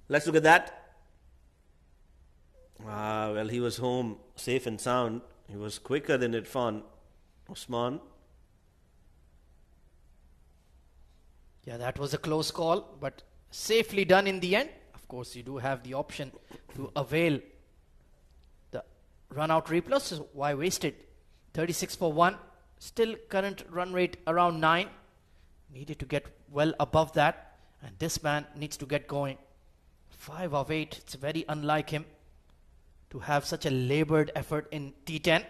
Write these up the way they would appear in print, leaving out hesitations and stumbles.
Let's look at that. Well, he was home safe and sound. He was quicker than Irfan. Usman. Yeah, that was a close call, but safely done in the end. Of course, you do have the option to avail the run-out replay, so why waste it? 36 for 1. Still current run rate around 9. Needed to get well above that, and this man needs to get going. 5 of 8. It's very unlike him to have such a labored effort in T10.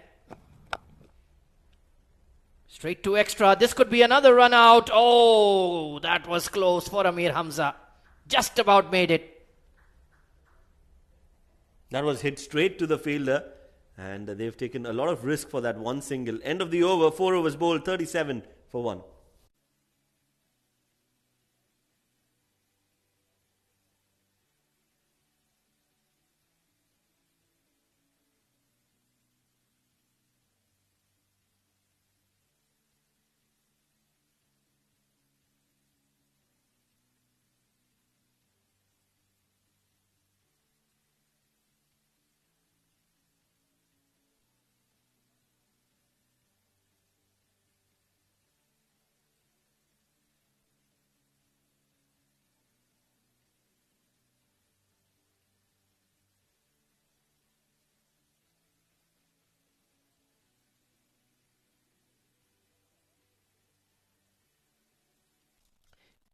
Straight to extra. This could be another run out. Oh, that was close for Amir Hamza. Just about made it. That was hit straight to the fielder, and they've taken a lot of risk for that one single. End of the over, 4 overs bowled, 37 for 1.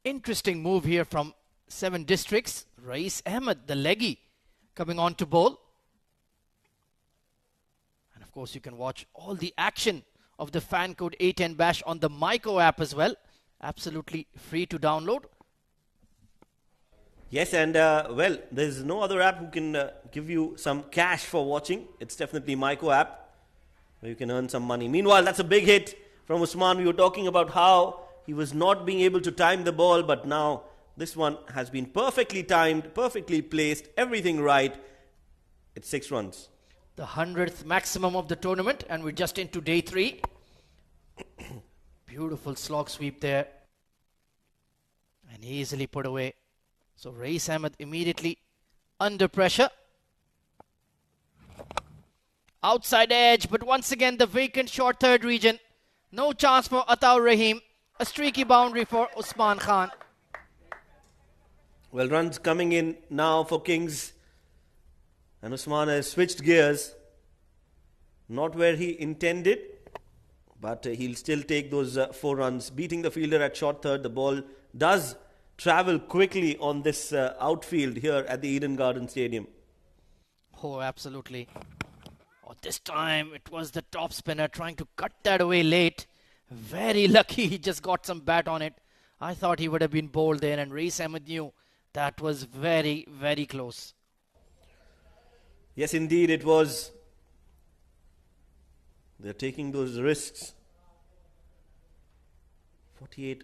Interesting move here from 7 districts. Rais Ahmed, the leggy, coming on to bowl. And of course, you can watch all the action of the fan code A10 Bash on the Myco app as well. Absolutely free to download. Yes, and well, there's no other app who can give you some cash for watching. It's definitely Myco app, where you can earn some money. Meanwhile, that's a big hit from Usman. We were talking about how he was not being able to time the ball, but now this one has been perfectly timed, perfectly placed, everything right. It's 6 runs. The 100th maximum of the tournament, and we're just into day 3. Beautiful slog sweep there. And easily put away. So Rais Ahmed immediately under pressure. Outside edge, but once again the vacant short third region. No chance for Ataur Rahim. A streaky boundary for Usman Khan. Well, runs coming in now for Kings. And Usman has switched gears. Not where he intended, but he'll still take those 4 runs. Beating the fielder at short third. The ball does travel quickly on this outfield here at the Eden Garden Stadium. Oh, absolutely. Oh, this time it was the top spinner trying to cut that away late. Very lucky he just got some bat on it. I thought he would have been bowled there, and Rais Ahmed knew that was very, very close. Yes, indeed it was. They're taking those risks. 48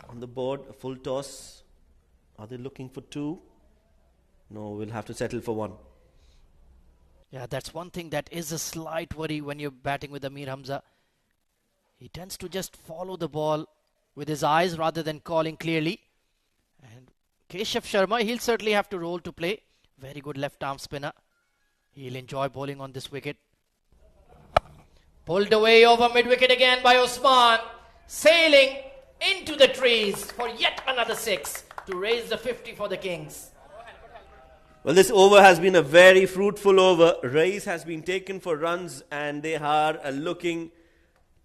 on the board, a full toss. Are they looking for 2? No, we'll have to settle for 1. Yeah, that's one thing that is a slight worry when you're batting with Amir Hamza. He tends to just follow the ball with his eyes rather than calling clearly. And Keshav Sharma, he'll certainly have to roll to play. Very good left arm spinner. He'll enjoy bowling on this wicket. Pulled away over mid-wicket again by Usman. Sailing into the trees for yet another 6 to raise the 50 for the Kings. Well, this over has been a very fruitful over. Rais has been taken for runs, and they are looking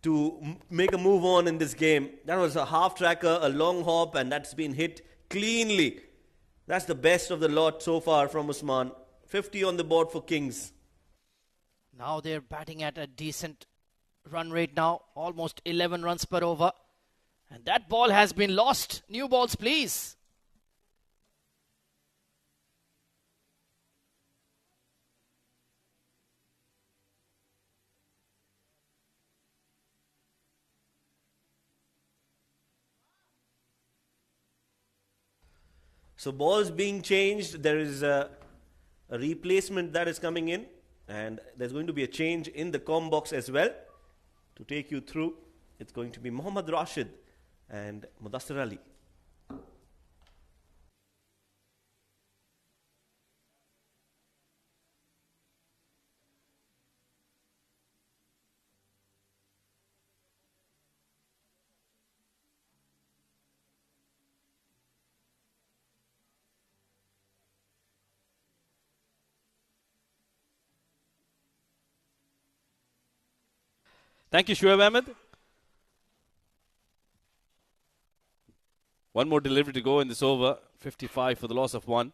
to make a move on in this game. That was a half tracker, a long hop, and that's been hit cleanly. That's the best of the lot so far from Usman. 50 on the board for Kings. Now they're batting at a decent run rate now. Almost 11 runs per over. And that ball has been lost. New balls, please. So balls being changed. There is a replacement that is coming in. And there's going to be a change in the com box as well. To take you through, it's going to be Mohammad Rashid and Mudassir Ali. Thank you, Shoaib Ahmed. One more delivery to go in this over. 55 for the loss of 1.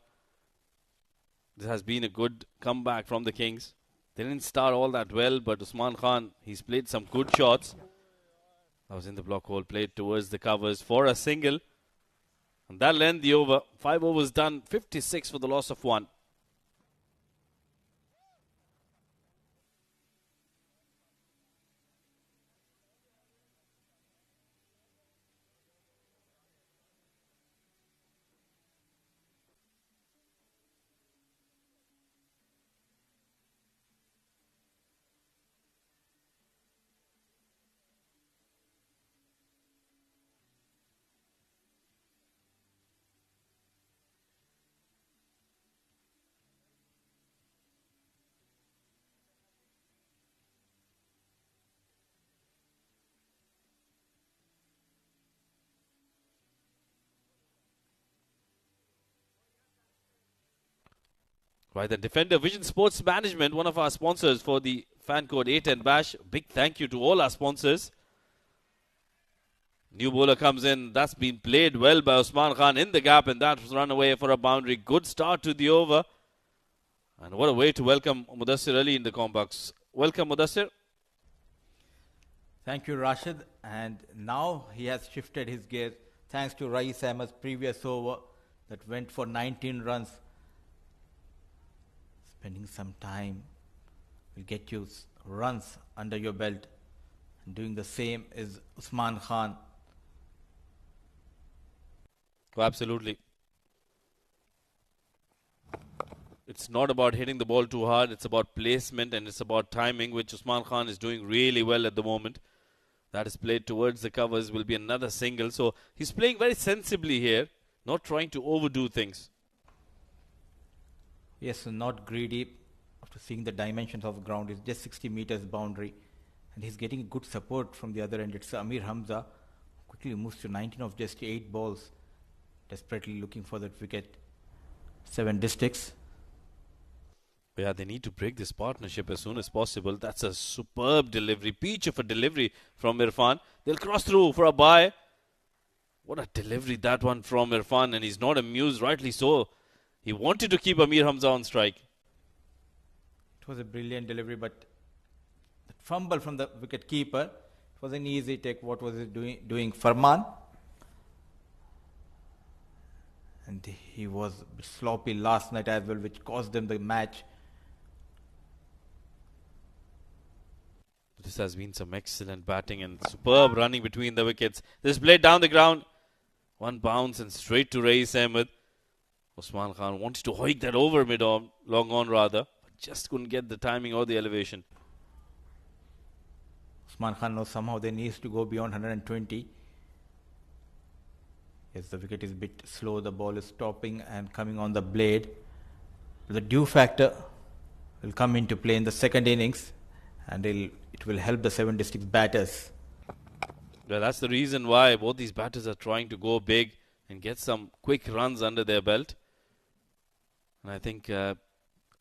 This has been a good comeback from the Kings. They didn't start all that well, but Usman Khan, he's played some good shots. That was in the block hole, played towards the covers for a single. And that'll end the over. 5 overs done, 56 for the loss of 1. Right, the Defender Vision Sports Management, one of our sponsors for the fan code T10 Bash. Big thank you to all our sponsors. New bowler comes in. That's been played well by Usman Khan in the gap, and that was run away for a boundary. Good start to the over. And what a way to welcome Mudassir Ali in the complex. Welcome, Mudassir. Thank you, Rashid. And now he has shifted his gear thanks to Rais Ahmed's previous over that went for 19 runs. Spending some time will get you runs under your belt. And doing the same is Usman Khan. Oh, absolutely. It's not about hitting the ball too hard. It's about placement and it's about timing, which Usman Khan is doing really well at the moment. That is played towards the covers, will be another single. So he's playing very sensibly here, not trying to overdo things. Yes, not greedy. After seeing the dimensions of the ground, it's just 60 meters boundary. And he's getting good support from the other end. It's Amir Hamza. Quickly moves to 19 of just 8 balls. Desperately looking for that wicket. 7 districts. Yeah, they need to break this partnership as soon as possible. That's a superb delivery. Peach of a delivery from Irfan. They'll cross through for a bye. What a delivery that one from Irfan. And he's not amused, rightly so. He wanted to keep Amir Hamza on strike. It was a brilliant delivery, but that fumble from the wicket keeper, it was an easy take. What was he doing? Farman. And he was sloppy last night as well, which cost them the match. This has been some excellent batting and superb running between the wickets. This blade down the ground. One bounce and straight to Rais Ahmed. Usman Khan wanted to hoik that over mid-on, long on rather, but just couldn't get the timing or the elevation. Usman Khan knows somehow they needs to go beyond 120. Yes, the wicket is a bit slow. The ball is stopping and coming on the blade. The dew factor will come into play in the second innings, and it will help the 7 district batters. Well, that's the reason why both these batters are trying to go big and get some quick runs under their belt. And I think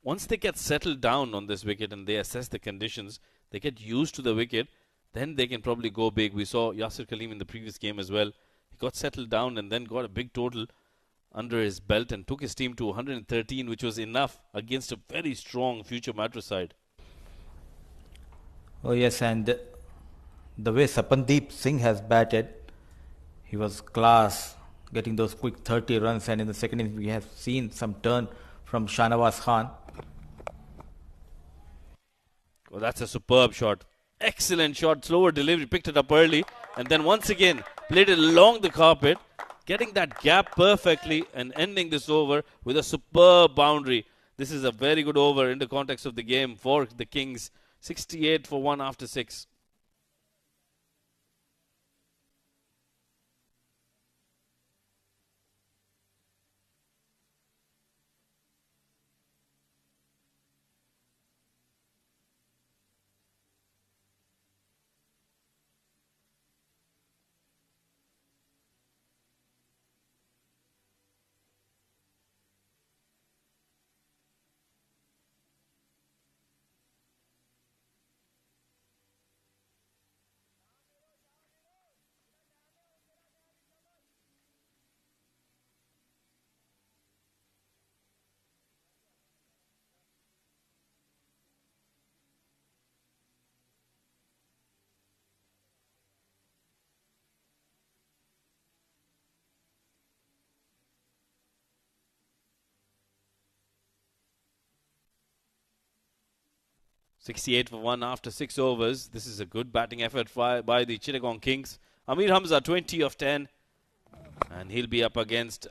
once they get settled down on this wicket and they assess the conditions, they get used to the wicket, then they can probably go big. We saw Yasir Kaleem in the previous game as well. He got settled down and then got a big total under his belt and took his team to 113, which was enough against a very strong future Madras side. Oh yes, and the way Sapandeep Singh has batted, he was class, getting those quick 30 runs, and in the second innings we have seen some turn from Shahnawaz Khan. Well, that's a superb shot. Excellent shot, slower delivery, picked it up early, and then once again played it along the carpet, getting that gap perfectly and ending this over with a superb boundary. This is a very good over in the context of the game for the Kings. 68 for 1 after 6. 68 for 1 after 6 overs. This is a good batting effort by the Chittagong Kings. Amir Hamza 20 of 10. And he'll be up against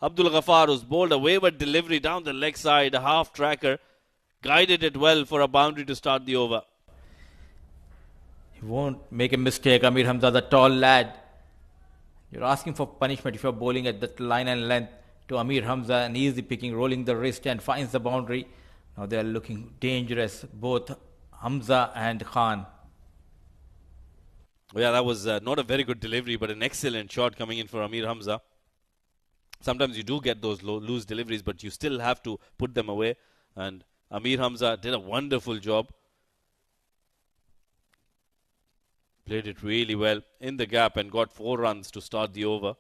Abdul Ghaffar, who's bowled a wayward delivery down the leg side, a half tracker. Guided it well for a boundary to start the over. He won't make a mistake, Amir Hamza, the tall lad. You're asking for punishment if you're bowling at that line and length to Amir Hamza, and easy picking, rolling the wrist and finds the boundary. Now they are looking dangerous, both Hamza and Khan. Well, yeah, that was not a very good delivery, but an excellent shot coming in for Amir Hamza. Sometimes you do get those loose deliveries, but you still have to put them away. And Amir Hamza did a wonderful job. Played it really well in the gap and got 4 runs to start the over.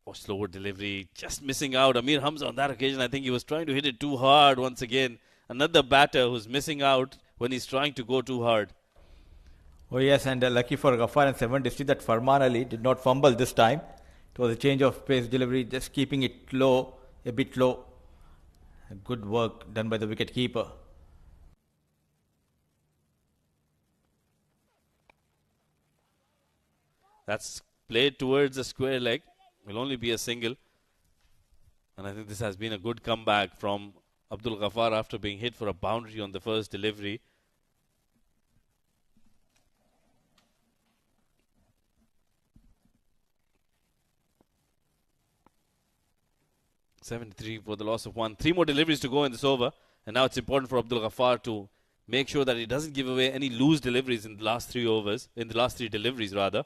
Oh, slower delivery, just missing out. Amir Hamza on that occasion, I think he was trying to hit it too hard once again. Another batter who's missing out when he's trying to go too hard. Oh yes, and lucky for Ghaffar and 7 district that Farman Ali did not fumble this time. It was a change of pace delivery, just keeping it low, a bit low. Good work done by the wicket keeper. That's played towards the square leg. Will only be a single. And I think this has been a good comeback from Abdul Ghaffar after being hit for a boundary on the first delivery. .73 for the loss of 1. 3 more deliveries to go in this over. And now it's important for Abdul Ghaffar to make sure that he doesn't give away any loose deliveries in the last 3 overs. In the last 3 deliveries, rather.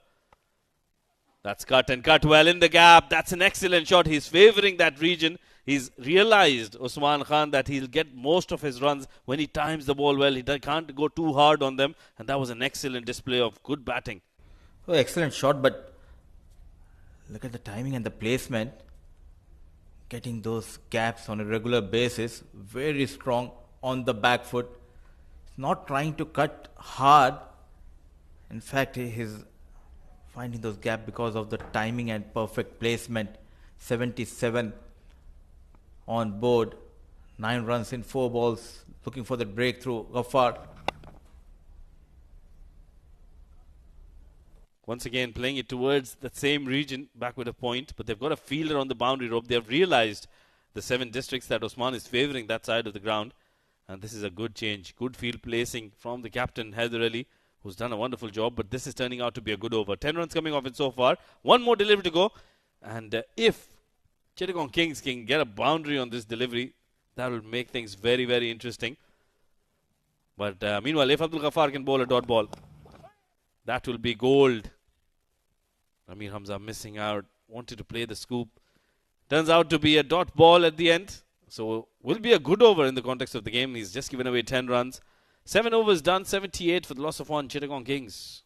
That's cut and cut well in the gap. That's an excellent shot. He's favouring that region. He's realised, Usman Khan, that he'll get most of his runs when he times the ball well. He can't go too hard on them. And that was an excellent display of good batting. Oh, excellent shot, but look at the timing and the placement. Getting those gaps on a regular basis. Very strong on the back foot. He's not trying to cut hard. In fact, he's finding those gaps because of the timing and perfect placement. 77 on board. 9 runs in 4 balls. Looking for the breakthrough. Ghaffar. Once again, playing it towards the same region, back with a point. But they've got a fielder on the boundary rope. They've realised the 7 districts that Osman is favouring that side of the ground. And this is a good change. Good field placing from the captain, Haider Ali, who's done a wonderful job. But this is turning out to be a good over. 10 runs coming off it so far. 1 more delivery to go. And if Chittagong Kings can get a boundary on this delivery, that will make things very, very interesting. But meanwhile, if Abdul Ghaffar can bowl a dot ball, that will be gold. Amir Hamza missing out. Wanted to play the scoop. Turns out to be a dot ball at the end. So will be a good over in the context of the game. He's just given away 10 runs. 7 overs done. 78 for the loss of 1. Chittagong Kings.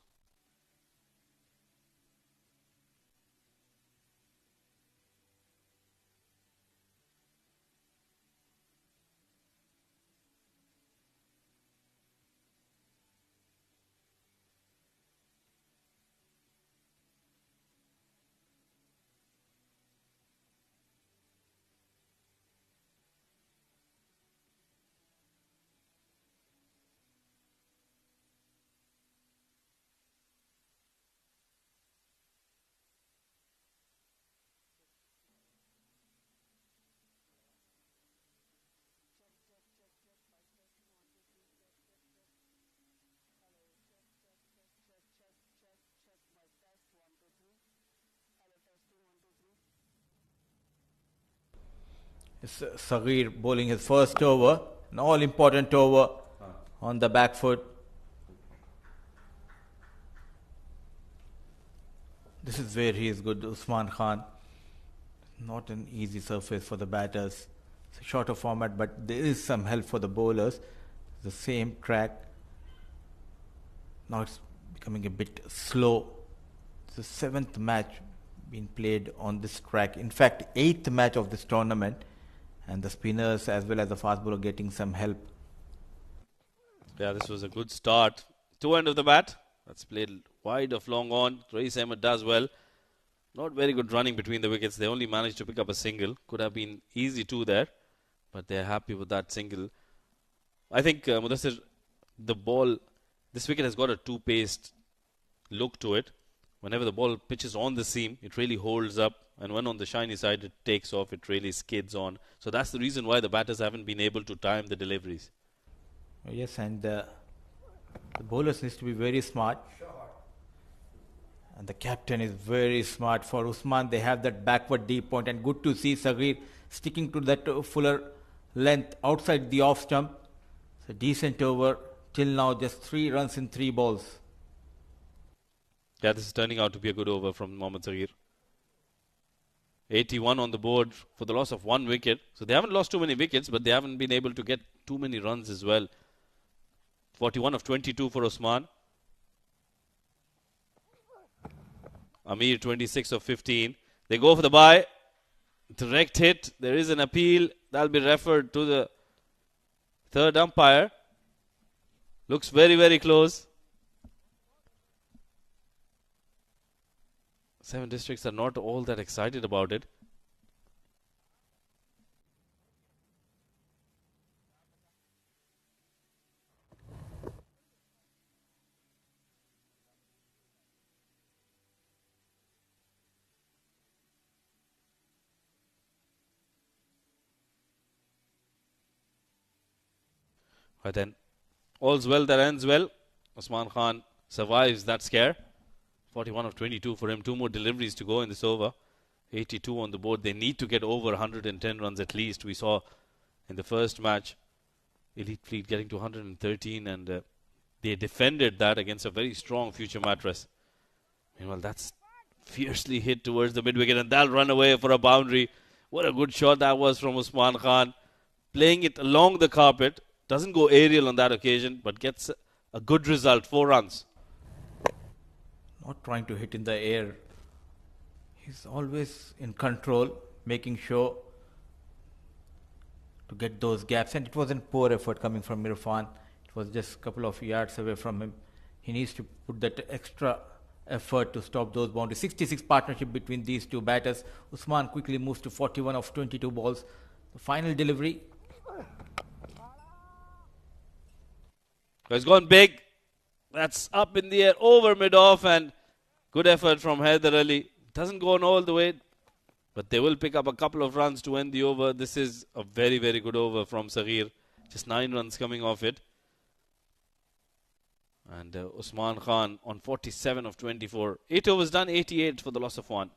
Saghir bowling his first over, an all-important over on the back foot. This is where he is good, Usman Khan. Not an easy surface for the batters. It's a shorter format, but there is some help for the bowlers. The same track. Now it's becoming a bit slow. It's the 7th match being played on this track. In fact, 8th match of this tournament. And the spinners as well as the fast bowler getting some help. Yeah, this was a good start. 2 end of the bat. That's played wide of long on. Rais Ahmed does well. Not very good running between the wickets. They only managed to pick up a single. Could have been easy 2 there. But they're happy with that single. I think, Mudassir, the ball, this wicket has got a two-paced look to it. Whenever the ball pitches on the seam, it really holds up. And when on the shiny side, it takes off, it really skids on. So that's the reason why the batters haven't been able to time the deliveries. Yes, and the bowlers needs to be very smart. And the captain is very smart. For Usman, they have that backward deep point, and good to see Sagir sticking to that fuller length outside the off stump. It's a decent over. Till now, just 3 runs in 3 balls. Yeah, this is turning out to be a good over from Mohammad Sagir. 81 on the board for the loss of 1 wicket. So they haven't lost too many wickets, but they haven't been able to get too many runs as well. 41 of 22 for Usman. Amir 26 of 15. They go for the bye. Direct hit. There is an appeal. That'll be referred to the third umpire. Looks very, very close. 7 districts are not all that excited about it. But then, all's well that ends well. Usman Khan survives that scare. 41 of 22 for him. 2 more deliveries to go in this over. 82 on the board. They need to get over 110 runs at least. We saw in the first match, Elite Fleet getting to 113, and they defended that against a very strong Future Mattress. Meanwhile, that's fiercely hit towards the mid-wicket, and that'll run away for a boundary. What a good shot that was from Usman Khan. Playing it along the carpet. Doesn't go aerial on that occasion, but gets a good result. 4 runs. Not trying to hit in the air. He's always in control, making sure to get those gaps. And it wasn't poor effort coming from Irfan. It was just a couple of yards away from him. He needs to put that extra effort to stop those boundaries. 66 partnership between these two batters. Usman quickly moves to 41 of 22 balls. The final delivery. He's gone big. That's up in the air over mid-off, and good effort from Haider Ali. Doesn't go on all the way, but they will pick up a couple of runs to end the over. This is a very, very good over from Sagir. Just 9 runs coming off it. And Usman Khan on 47 of 24. 8 overs done, 88 for the loss of 1.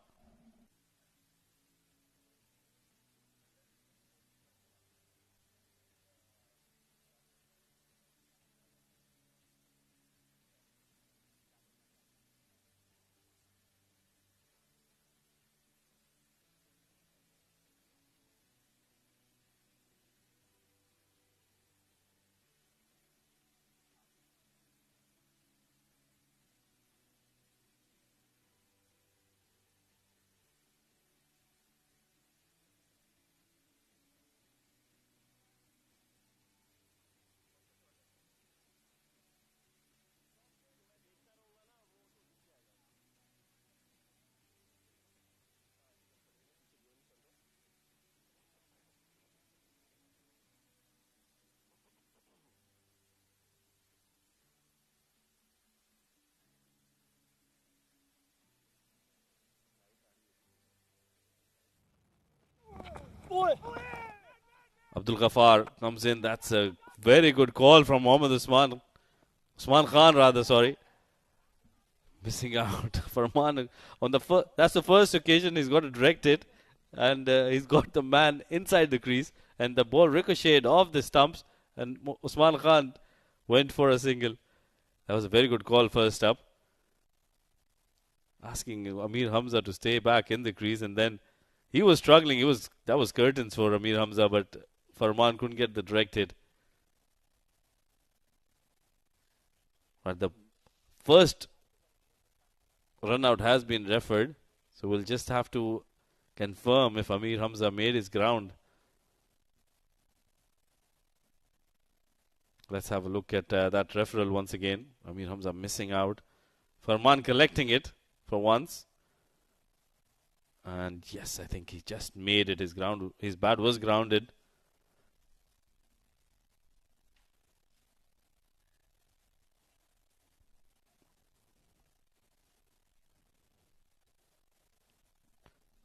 Abdul Ghaffar comes in. That's a very good call from Mohammad Usman. Usman Khan, rather, sorry. Missing out. Farman on the that's the first occasion he's got a direct hit, and he's got the man inside the crease, and the ball ricocheted off the stumps, and Usman Khan went for a single. That was a very good call first up. Asking Amir Hamza to stay back in the crease, and then he was struggling. That was curtains for Amir Hamza, but Farman couldn't get the direct hit. But the first run out has been referred, so we'll just have to confirm if Amir Hamza made his ground. Let's have a look at that referral once again. Amir Hamza missing out. Farman collecting it for once. And yes, I think he just made it. His bat was grounded.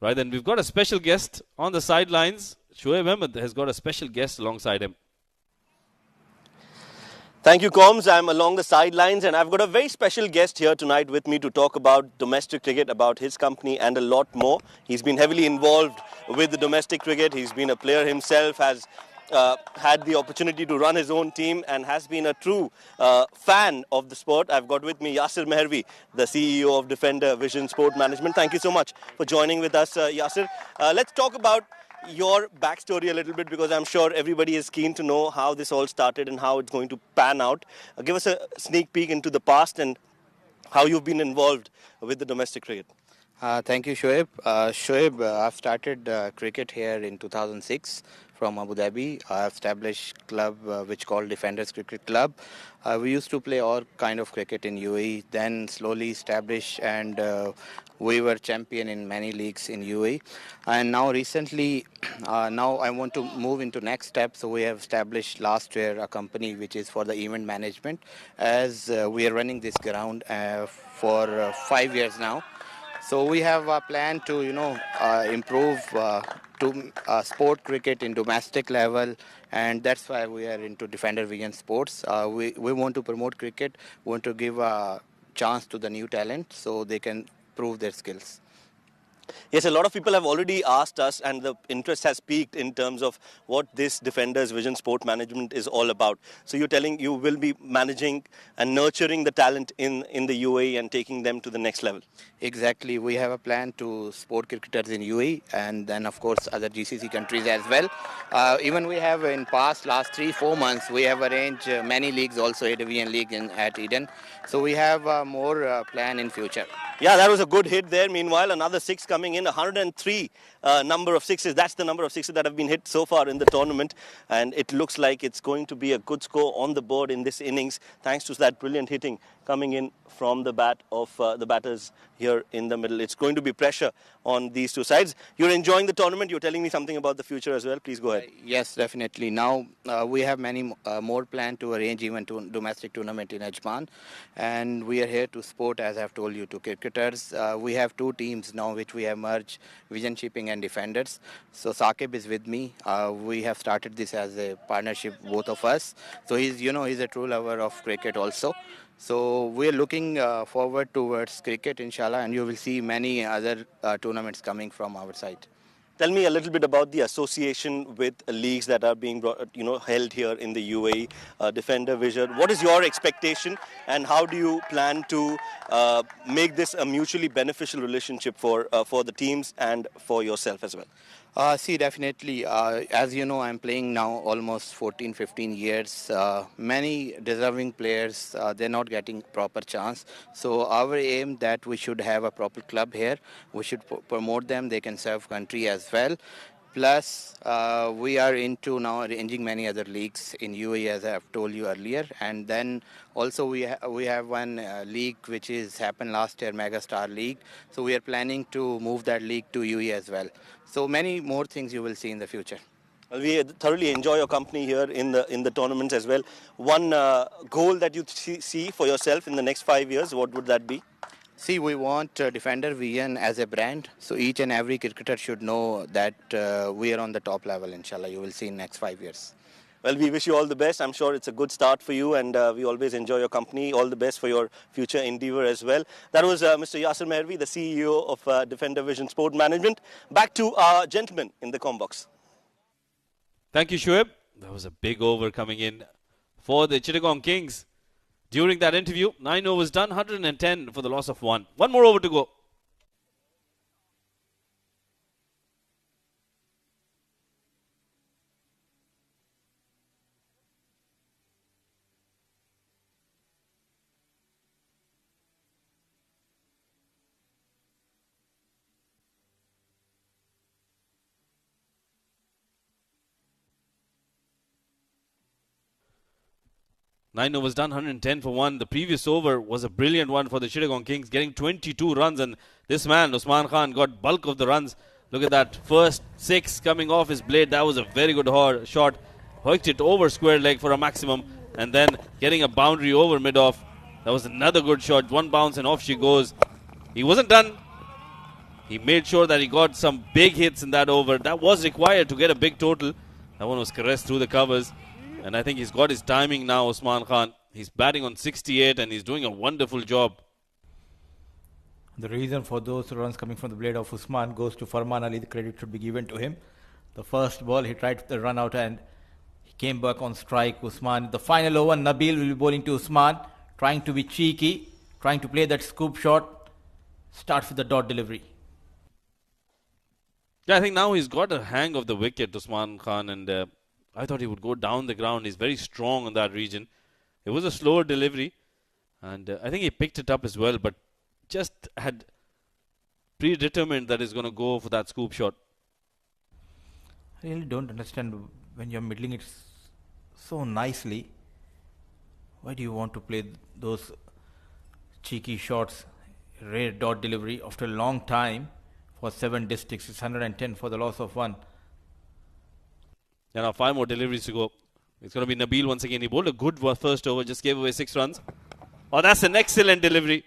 Right, then we've got a special guest on the sidelines. Shoaib Ahmed has got a special guest alongside him. Thank you, Combs. I'm along the sidelines and I've got a very special guest here tonight with me to talk about domestic cricket, about his company and a lot more. He's been heavily involved with the domestic cricket. He's been a player himself, has had the opportunity to run his own team and has been a true fan of the sport. I've got with me Yasir Mehervi, the CEO of Defender Vision Sport Management. Thank you so much for joining with us, Yasir. Let's talk about your backstory a little bit, because I'm sure everybody is keen to know how this all started and how it's going to pan out. Give us a sneak peek into the past and how you've been involved with the domestic cricket. Thank you, Shoaib. I've started cricket here in 2006 from Abu Dhabi. I've established club which called Defenders Cricket Club. We used to play all kind of cricket in UAE, then slowly established, and we were champion in many leagues in UAE. And now recently, now I want to move into next step. So we have established last year a company which is for the event management, as we are running this ground for 5 years now. So we have a plan to, improve to sport cricket in domestic level, and that's why we are into Defender Vision Sports. We want to promote cricket, want to give a chance to the new talent so they can prove their skills. Yes, a lot of people have already asked us, and the interest has peaked in terms of what this Defenders Vision Sport Management is all about. So you're telling you will be managing and nurturing the talent in the UAE and taking them to the next level. Exactly. We have a plan to support cricketers in UAE and then, of course, other GCC countries as well. Even we have in last 3-4 months, we have arranged many leagues, also AWN League at Eden. So we have more plan in future. Yeah, that was a good hit there. Meanwhile, another 6 coming in, 103 number of sixes. That's the number of sixes that have been hit so far in the tournament. And it looks like it's going to be a good score on the board in this innings, thanks to that brilliant hitting coming in from the bat of the batters here in the middle. It's going to be pressure on these two sides. You're enjoying the tournament. You're telling me something about the future as well. Please go ahead. Yes, definitely. Now we have many more planned to arrange even to domestic tournament in Ajman. And we are here to support, as I've told you, to cricketers. We have 2 teams now which we have merged, Vision Shipping and Defenders. So Saqib is with me. We have started this as a partnership, both of us. So he's a true lover of cricket also. So we're looking forward towards cricket, inshallah, and you will see many other tournaments coming from our side. Tell me a little bit about the association with leagues that are being held here in the UAE, Defender Vision. What is your expectation, and how do you plan to make this a mutually beneficial relationship for the teams and for yourself as well? See, definitely. As you know, I'm playing now almost 14-15 years. Many deserving players, they're not getting proper chance. So our aim that we should have a proper club here. We should promote them. They can serve country as well. Plus, we are into now arranging many other leagues in UAE, as I have told you earlier. And then also we have one league which is happened last year, Mega Star League. So we are planning to move that league to UAE as well. So many more things you will see in the future. Well, we thoroughly enjoy your company here in the tournaments as well. One goal that you see for yourself in the next 5 years, what would that be? See, we want Defender Vision as a brand. So each and every cricketer should know that we are on the top level, inshallah. You will see in next 5 years. Well, we wish you all the best. I'm sure it's a good start for you, and we always enjoy your company. All the best for your future endeavor as well. That was Mr. Yasir Mehervi, the CEO of Defender Vision Sport Management. Back to our gentleman in the comm box. Thank you, Shoaib. That was a big over coming in for the Chittagong Kings. During that interview, 9 overs done, 110 for the loss of 1. One more over to go. Nine overs done, 110 for 1. The previous over was a brilliant one for the Chittagong Kings, getting 22 runs. And this man, Usman Khan, got bulk of the runs. Look at that. First 6 coming off his blade. That was a very good shot. Hoiked it over square leg for a maximum. And then getting a boundary over mid-off. That was another good shot. One bounce and off she goes. He wasn't done. He made sure that he got some big hits in that over. That was required to get a big total. That one was caressed through the covers. And I think he's got his timing now, Usman Khan. He's batting on 68 and he's doing a wonderful job. The reason for those runs coming from the blade of Usman goes to Farman Ali. The credit should be given to him. The first ball, he tried the run out and he came back on strike. Usman, the final over, Nabil will be bowling to Usman, trying to be cheeky, trying to play that scoop shot. Starts with the dot delivery. Yeah, I think now he's got a hang of the wicket, Usman Khan, and I thought he would go down the ground. He's very strong in that region. It was a slower delivery, and I think he picked it up as well, but just had predetermined that he's going to go for that scoop shot. I really don't understand when you're middling it so nicely. Why do you want to play those cheeky shots, rare dot delivery after a long time for 7 districts? It's 110 for the loss of 1. There are 5 more deliveries to go. It's going to be Nabil once again. He bowled a good first over, just gave away 6 runs. Oh, that's an excellent delivery.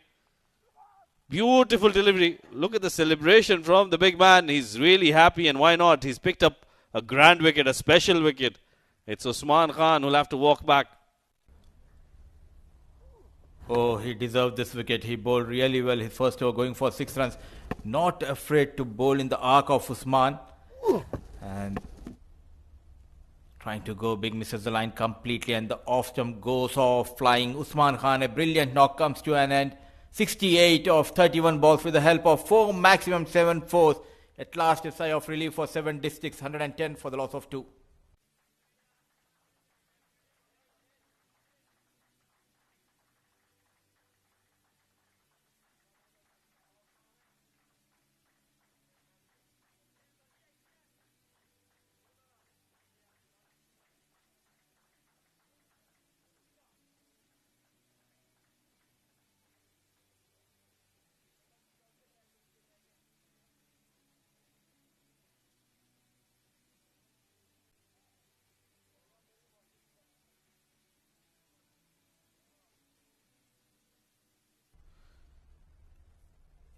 Beautiful delivery. Look at the celebration from the big man. He's really happy, and why not? He's picked up a grand wicket, a special wicket. It's Usman Khan who'll have to walk back. Oh, he deserved this wicket. He bowled really well. His first over going for 6 runs. Not afraid to bowl in the arc of Usman. And trying to go big, misses the line completely, and the off stump goes off flying. Usman Khan, a brilliant knock, comes to an end. 68 of 31 balls with the help of 4, maximum 7 fours. At last, a sigh of relief for 7 districts, 110 for the loss of 2.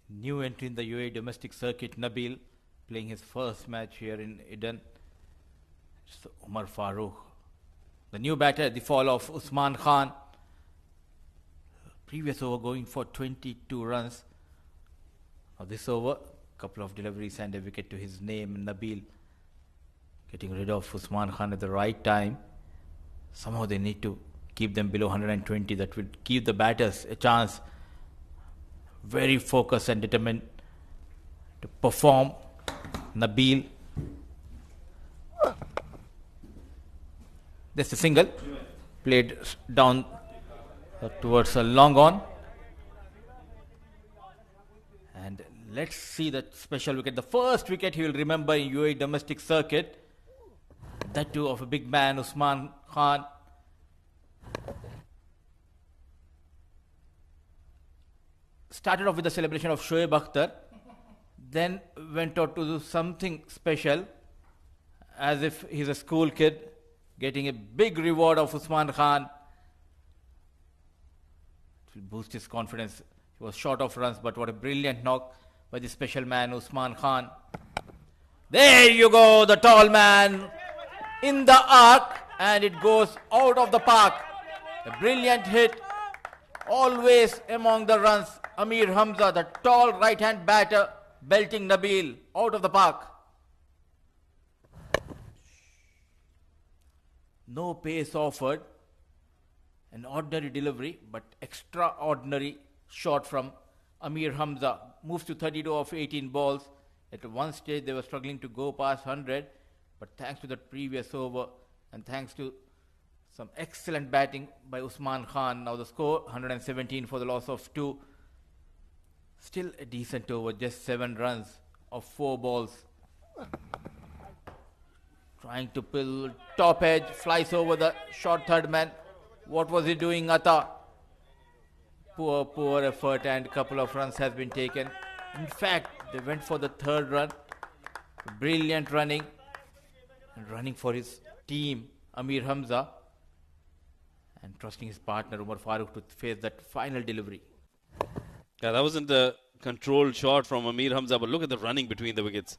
New entry in the UAE domestic circuit, Nabil, playing his first match here in Eden. It's Umar Farooq. The new batter, the fall of Usman Khan. Previous over going for 22 runs. Now this over, couple of deliveries and a wicket to his name, Nabil. Getting rid of Usman Khan at the right time. Somehow they need to keep them below 120. That would give the batters a chance. Very focused and determined to perform. Nabil. That's a single. Played down towards a long on. And let's see that special wicket. The first wicket he will remember in UAE domestic circuit. That too of a big man, Usman Khan. Started off with the celebration of Shoaib Akhtar, then went out to do something special, as if he's a school kid, getting a big reward of Usman Khan. It will boost his confidence. He was short of runs, but what a brilliant knock by the special man, Usman Khan. There you go, the tall man in the arc, and it goes out of the park. A brilliant hit, always among the runs. Amir Hamza, the tall right-hand batter, belting Nabil out of the park. No pace offered. An ordinary delivery, but extraordinary shot from Amir Hamza. Moves to 32 of 18 balls. At one stage, they were struggling to go past 100, but thanks to that previous over and thanks to some excellent batting by Usman Khan. Now the score, 117 for the loss of 2. Still a decent over, just 7 runs of 4 balls. Trying to pull top edge, flies over the short third man. What was he doing, Atta? Poor effort, and a couple of runs has been taken. In fact, they went for the 3rd run. Brilliant running. And running for his team, Amir Hamza. And trusting his partner, Umar Farooq, to face that final delivery. Yeah, that wasn't a controlled shot from Amir Hamza, but look at the running between the wickets.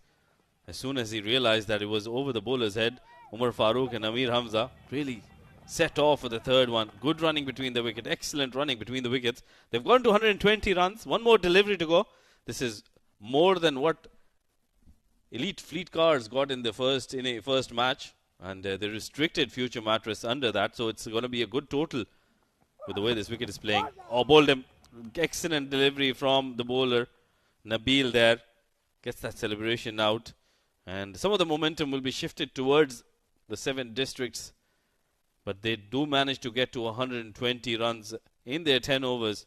As soon as he realized that it was over the bowler's head, Umar Farooq and Amir Hamza really set off for the third one. Good running between the wicket, excellent running between the wickets. They've gone to 120 runs, one more delivery to go. This is more than what Elite Fleet Cars got in a first match, and they restricted Future Mattress under that, so it's going to be a good total with the way this wicket is playing. Oh, bowled him. Excellent delivery from the bowler. Nabil there gets that celebration out, and some of the momentum will be shifted towards the 7 districts, but they do manage to get to 120 runs in their 10 overs.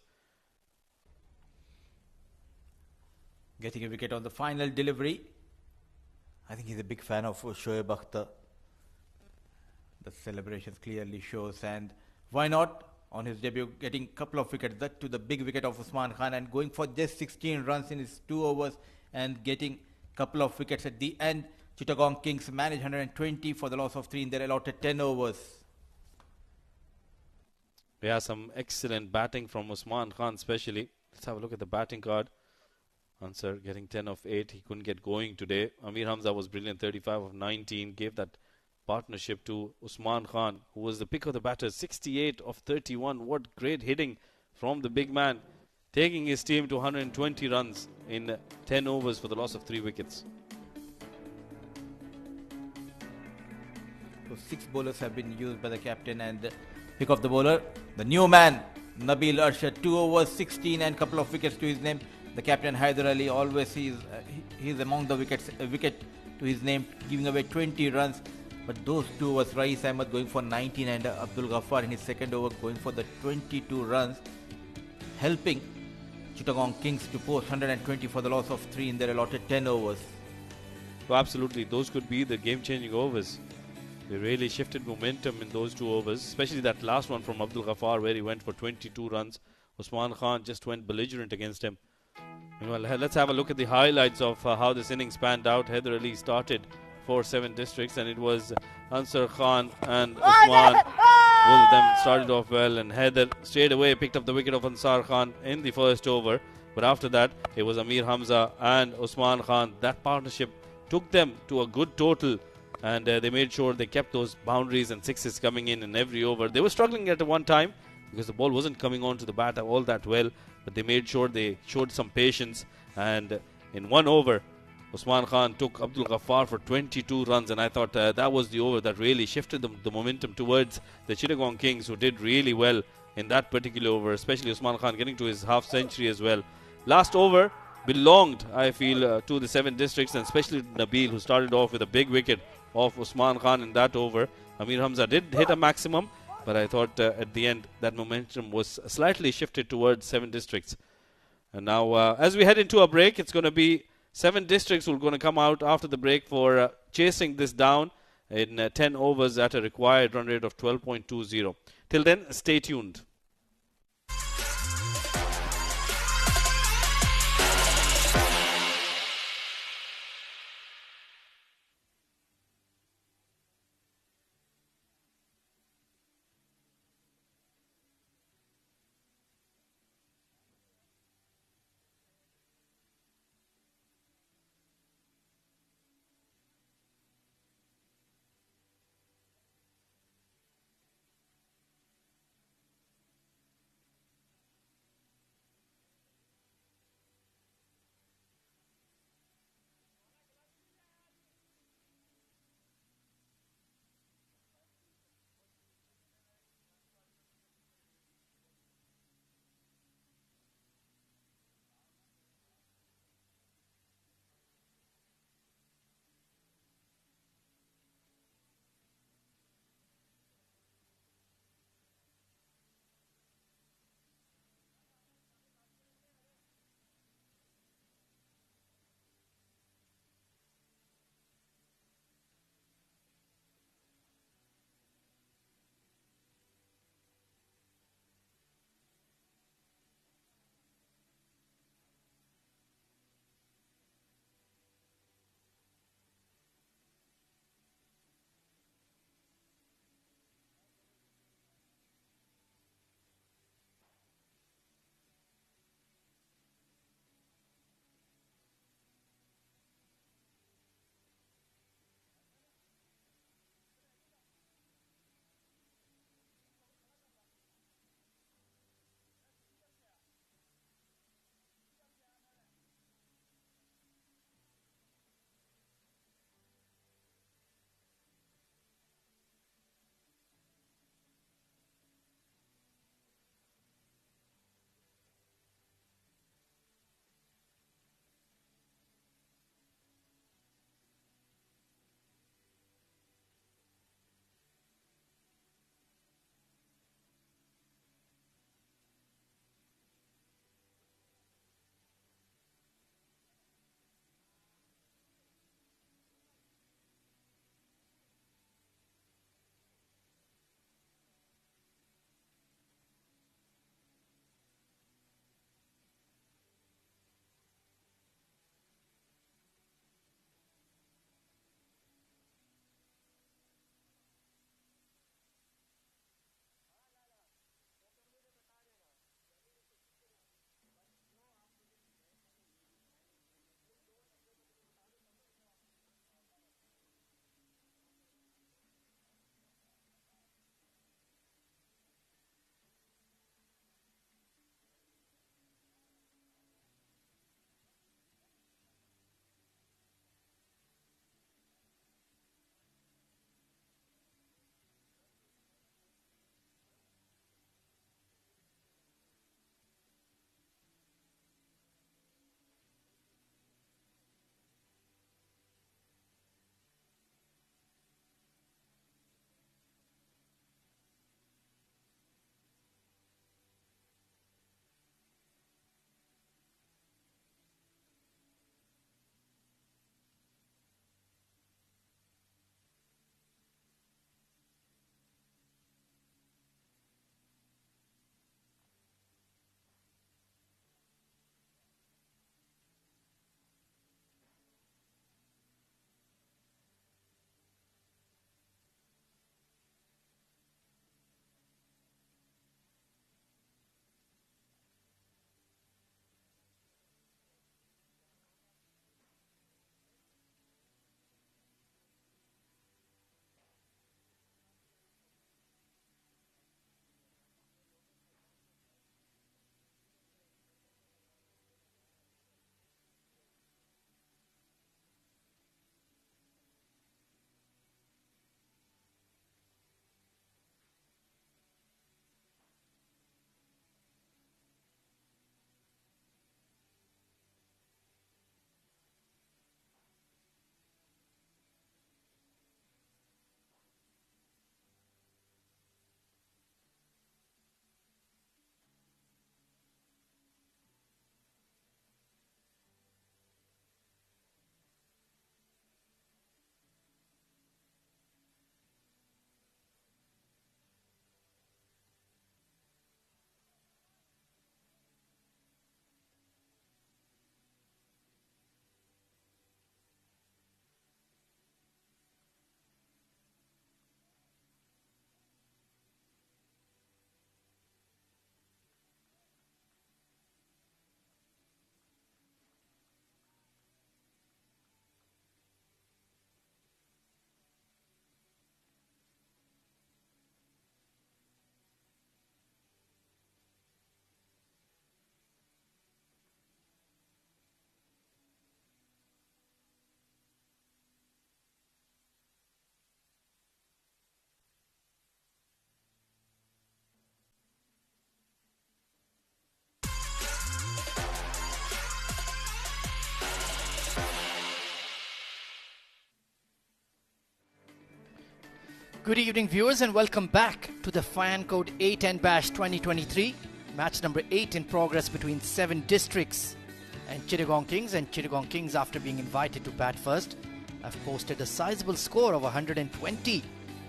Getting a wicket on the final delivery. I think he's a big fan of Shoaib Akhtar. The celebrations clearly shows, and why not? On his debut, getting a couple of wickets, that to the big wicket of Usman Khan, and going for just 16 runs in his 2 overs and getting a couple of wickets at the end. Chittagong Kings manage 120 for the loss of 3 in their allotted 10 overs. Yeah, some excellent batting from Usman Khan especially. Let's have a look at the batting card. Answer getting 10 of 8. He couldn't get going today. Amir Hamza was brilliant, 35 of 19. Gave that partnership to Usman Khan, who was the pick of the batters, 68 of 31. What great hitting from the big man, taking his team to 120 runs in 10 overs for the loss of 3 wickets. So 6 bowlers have been used by the captain, and the pick of the bowler, the new man, Nabil Arshad, 2 overs, 16 and couple of wickets to his name. The captain Haider Ali, always he's among the wickets, a wicket to his name, giving away 20 runs. But those 2 overs, Rais Ahmed going for 19 and Abdul Ghaffar in his second over going for the 22 runs, helping Chittagong Kings to post 120 for the loss of 3 in their allotted 10 overs. So absolutely, those could be the game-changing overs. They really shifted momentum in those 2 overs, especially that last one from Abdul Ghaffar where he went for 22 runs. Usman Khan just went belligerent against him. Well, let's have a look at the highlights of how this innings panned out. Haider Ali started for 7 districts, and it was Ansar Khan and Usman. Both of them started off well, and Haider straight away picked up the wicket of Ansar Khan in the first over. But after that, it was Amir Hamza and Usman Khan. That partnership took them to a good total, and they made sure they kept those boundaries and sixes coming in every over. They were struggling at one time because the ball wasn't coming onto the bat all that well, but they made sure they showed some patience, and in 1 over, Usman Khan took Abdul Ghaffar for 22 runs, and I thought that was the over that really shifted the momentum towards the Chittagong Kings, who did really well in that particular over, especially Usman Khan getting to his half century as well. Last over belonged, I feel, to the 7 districts, and especially Nabil, who started off with a big wicket of Usman Khan in that over. Amir Hamza did hit a maximum, but I thought at the end that momentum was slightly shifted towards 7 districts. And now as we head into a break, it's going to be 7 districts who are going to come out after the break for chasing this down in 10 overs at a required run rate of 12.20. Till then, stay tuned. Good evening, viewers, and welcome back to the Fan Code A10 Bash 2023. Match number 8 in progress between 7 districts and Chittagong Kings. And Chittagong Kings, after being invited to bat first, have posted a sizable score of 120.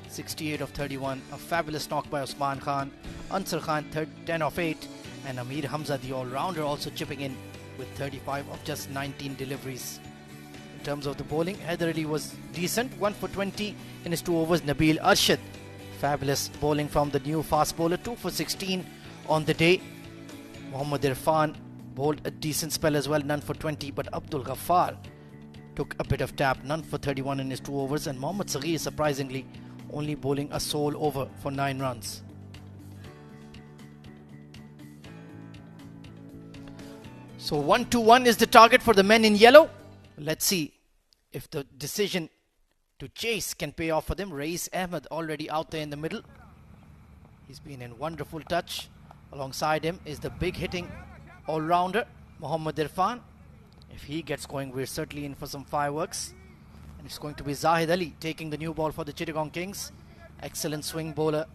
68 of 31, a fabulous knock by Usman Khan, Ansar Khan 10 of 8, and Amir Hamza, the all-rounder, also chipping in with 35 of just 19 deliveries. In terms of the bowling, Haider Ali was decent, 1 for 20 in his 2 overs. Nabil Arshad, fabulous bowling from the new fast bowler, 2 for 16 on the day. Mohammad Irfan bowled a decent spell as well, none for 20, but Abdul Ghaffar took a bit of tap, none for 31 in his 2 overs, and Mohammad Saghir, surprisingly, only bowling a sole over for 9 runs. So 1-1 is the target for the men in yellow. Let's see if the decision to chase can pay off for them. Rais Ahmed already out there in the middle. He's been in wonderful touch. Alongside him is the big hitting all-rounder Mohammad Irfan. If he gets going, we're certainly in for some fireworks. And it's going to be Zahid Ali taking the new ball for the Chittagong Kings. Excellent swing bowler.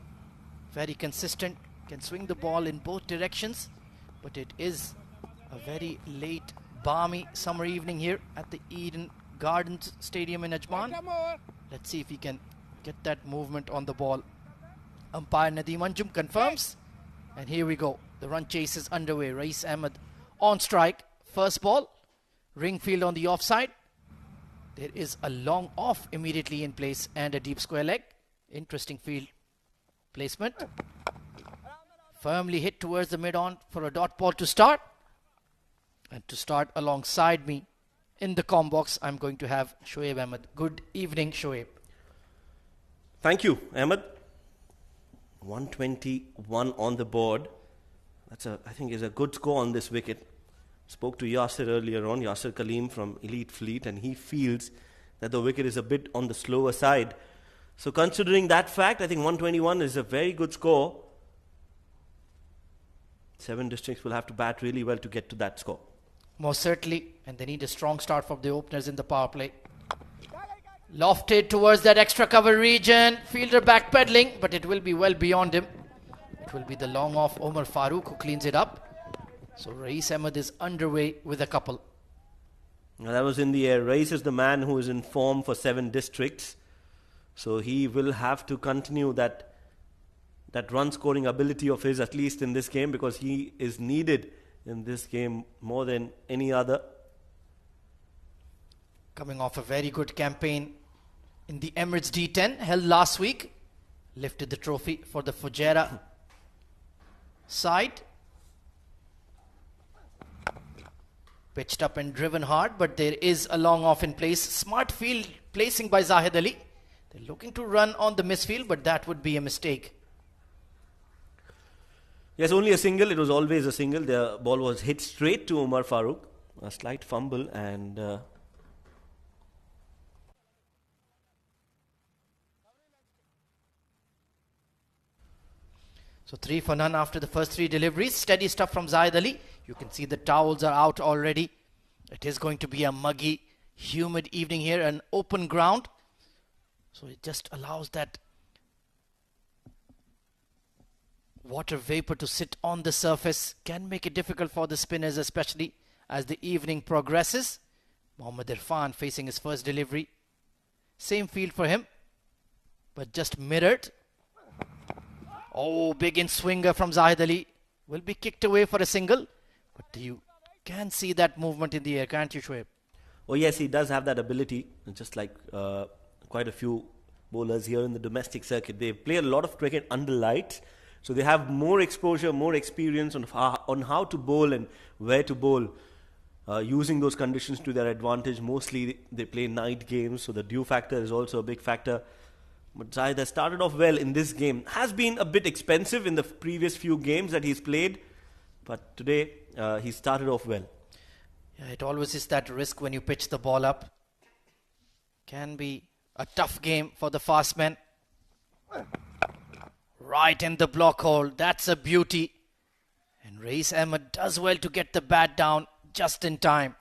Very consistent. Can swing the ball in both directions. But it is a very late, balmy summer evening here at the Eden Gardens Stadium in Ajman. Let's see if he can get that movement on the ball. Umpire Nadeem Anjum confirms. And here we go. The run chase is underway. Rais Ahmed on strike. First ball. Ringfield on the offside. There is a long off immediately in place and a deep square leg. Interesting field placement. Firmly hit towards the mid-on for a dot ball to start. And to start alongside me in the comm box, I'm going to have Shoaib Ahmed. Good evening, Shoaib. Thank you, Ahmed. 121 on the board. I think is a good score on this wicket. Spoke to Yasir earlier on, Yasir Kaleem from Elite Fleet, and he feels that the wicket is a bit on the slower side. So considering that fact, I think 121 is a very good score. 7 districts will have to bat really well to get to that score. Most certainly, and they need a strong start from the openers in the power play. Lofted towards that extra cover region. Fielder backpedaling, but it will be well beyond him. It will be the long off Omar Farooq who cleans it up. So Rais Ahmed is underway with a couple. Now that was in the air. Rais is the man who is in form for 7 districts. So he will have to continue that run scoring ability of his, at least in this game, because he is needed in this game more than any other. Coming off a very good campaign in the Emirates D10 held last week. Lifted the trophy for the Fujairah side. Pitched up and driven hard, but there is a long off in place. Smart field placing by Zahid Ali. They're looking to run on the misfield, but that would be a mistake. Yes, only a single. It was always a single. The ball was hit straight to Omar Farooq. A slight fumble and... So 3 for none after the first 3 deliveries. Steady stuff from Zahid Ali. You can see the towels are out already. It is going to be a muggy, humid evening here, an open ground. So it just allows that water vapor to sit on the surface. Can make it difficult for the spinners, especially as the evening progresses. Mohammad Irfan facing his first delivery. Same field for him, but just mirrored. Oh, big in swinger from Zahid Ali. Will be kicked away for a single. But you can see that movement in the air, can't you, Shoaib? Oh yes, he does have that ability. Just like quite a few bowlers here in the domestic circuit. They play a lot of cricket under lights. So they have more exposure, more experience on how to bowl and where to bowl. Using those conditions to their advantage. Mostly they play night games. So the dew factor is also a big factor. But Zahid has started off well in this game. Has been a bit expensive in the previous few games that he's played. But today he started off well. Yeah, it always is that risk when you pitch the ball up. Can be a tough game for the fast men. Right in the block hole. That's a beauty. And Rais Ahmed does well to get the bat down just in time.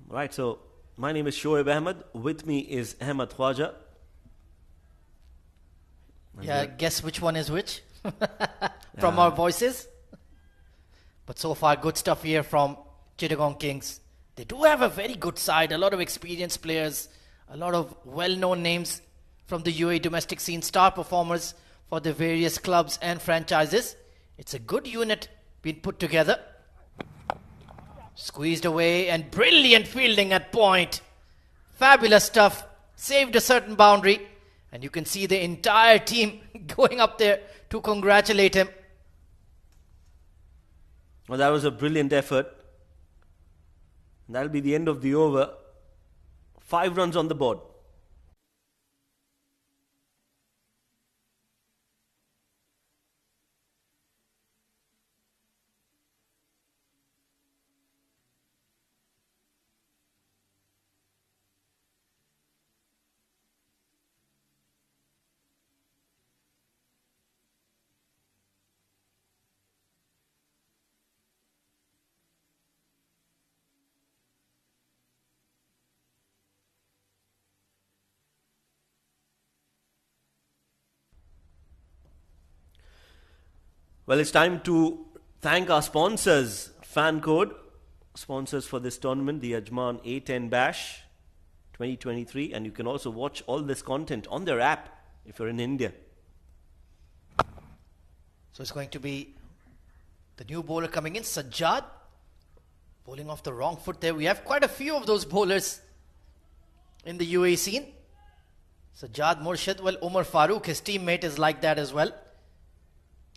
Right, so My name is Shoaib Ahmed. With me is Ahmed Khwaja. Yeah, guess which one is which from our voices. But so far, good stuff here from Chittagong Kings. They do have a very good side, a lot of experienced players, a lot of well-known names from the UAE domestic scene, star performers for the various clubs and franchises. It's a good unit being put together. Squeezed away and brilliant fielding at point. Fabulous stuff. Saved a certain boundary. And you can see the entire team going up there to congratulate him. Well, that was a brilliant effort. That'll be the end of the over. 5 runs on the board. Well, it's time to thank our sponsors. Fan code, sponsors for this tournament, the Ajman A10 Bash 2023. And you can also watch all this content on their app if you're in India. So it's going to be the new bowler coming in, Sajjad. Bowling off the wrong foot there. We have quite a few of those bowlers in the UAE scene. Sajjad Murshid, well, Umar Farooq, his teammate, is like that as well.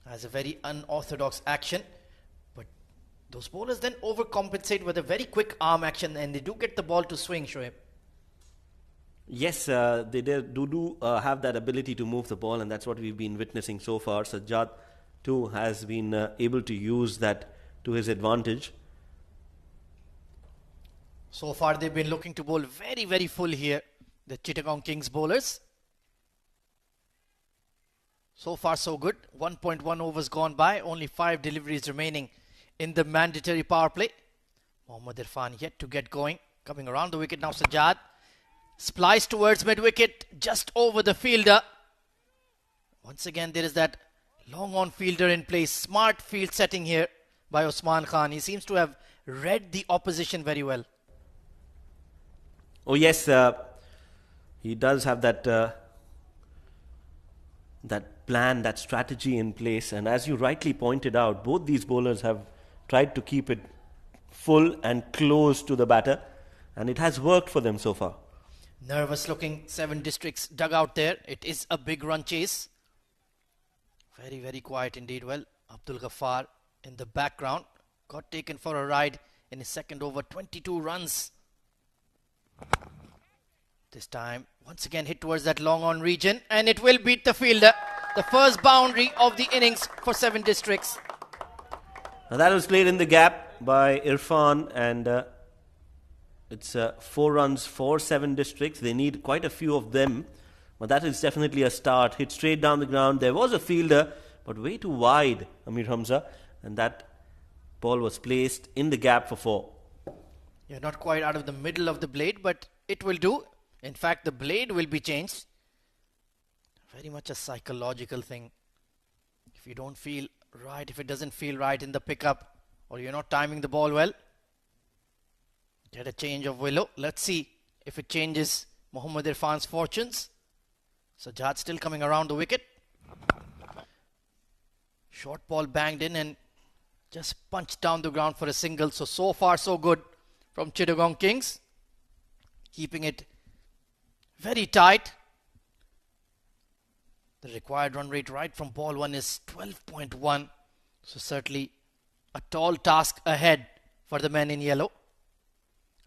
Has a very unorthodox action. But those bowlers then overcompensate with a very quick arm action and they do get the ball to swing, Shoaib. Yes, they do have that ability to move the ball, and that's what we've been witnessing so far. Sajjad too has been able to use that to his advantage. So far they've been looking to bowl very, very full here, the Chittagong Kings bowlers. So far so good. 1.1 overs gone by. Only 5 deliveries remaining in the mandatory power play. Mohammad Irfan yet to get going. Coming around the wicket now, Sajjad. Spliced towards mid-wicket, just over the fielder. Once again, there is that long-on fielder in place. Smart field setting here by Usman Khan. He seems to have read the opposition very well. Oh yes, he does have that that plan, that strategy in place. And as you rightly pointed out, both these bowlers have tried to keep it full and close to the batter. And it has worked for them so far. Nervous looking 7 Districts dugout there. It is a big run chase. Very, very quiet indeed. Well, Abdul Ghaffar in the background got taken for a ride in his second over. 22 runs. This time, once again hit towards that long on region, and it will beat the fielder. The first boundary of the innings for 7 Districts. Now that was played in the gap by Irfan, and it's 4 runs for 7 Districts. They need quite a few of them, but that is definitely a start. Hit straight down the ground. There was a fielder, but way too wide, Amir Hamza, and that ball was placed in the gap for 4. Yeah, not quite out of the middle of the blade, but it will do. In fact, the blade will be changed. Very much a psychological thing. If you don't feel right, if it doesn't feel right in the pickup, or you're not timing the ball well, get a change of willow. Let's see if it changes Mohammad Irfan's fortunes. Sajjad still coming around the wicket. Short ball banged in and just punched down the ground for a single. So far so good from Chittagong Kings. Keeping it very tight. The required run rate right from ball 1 is 12.1. So certainly a tall task ahead for the men in yellow.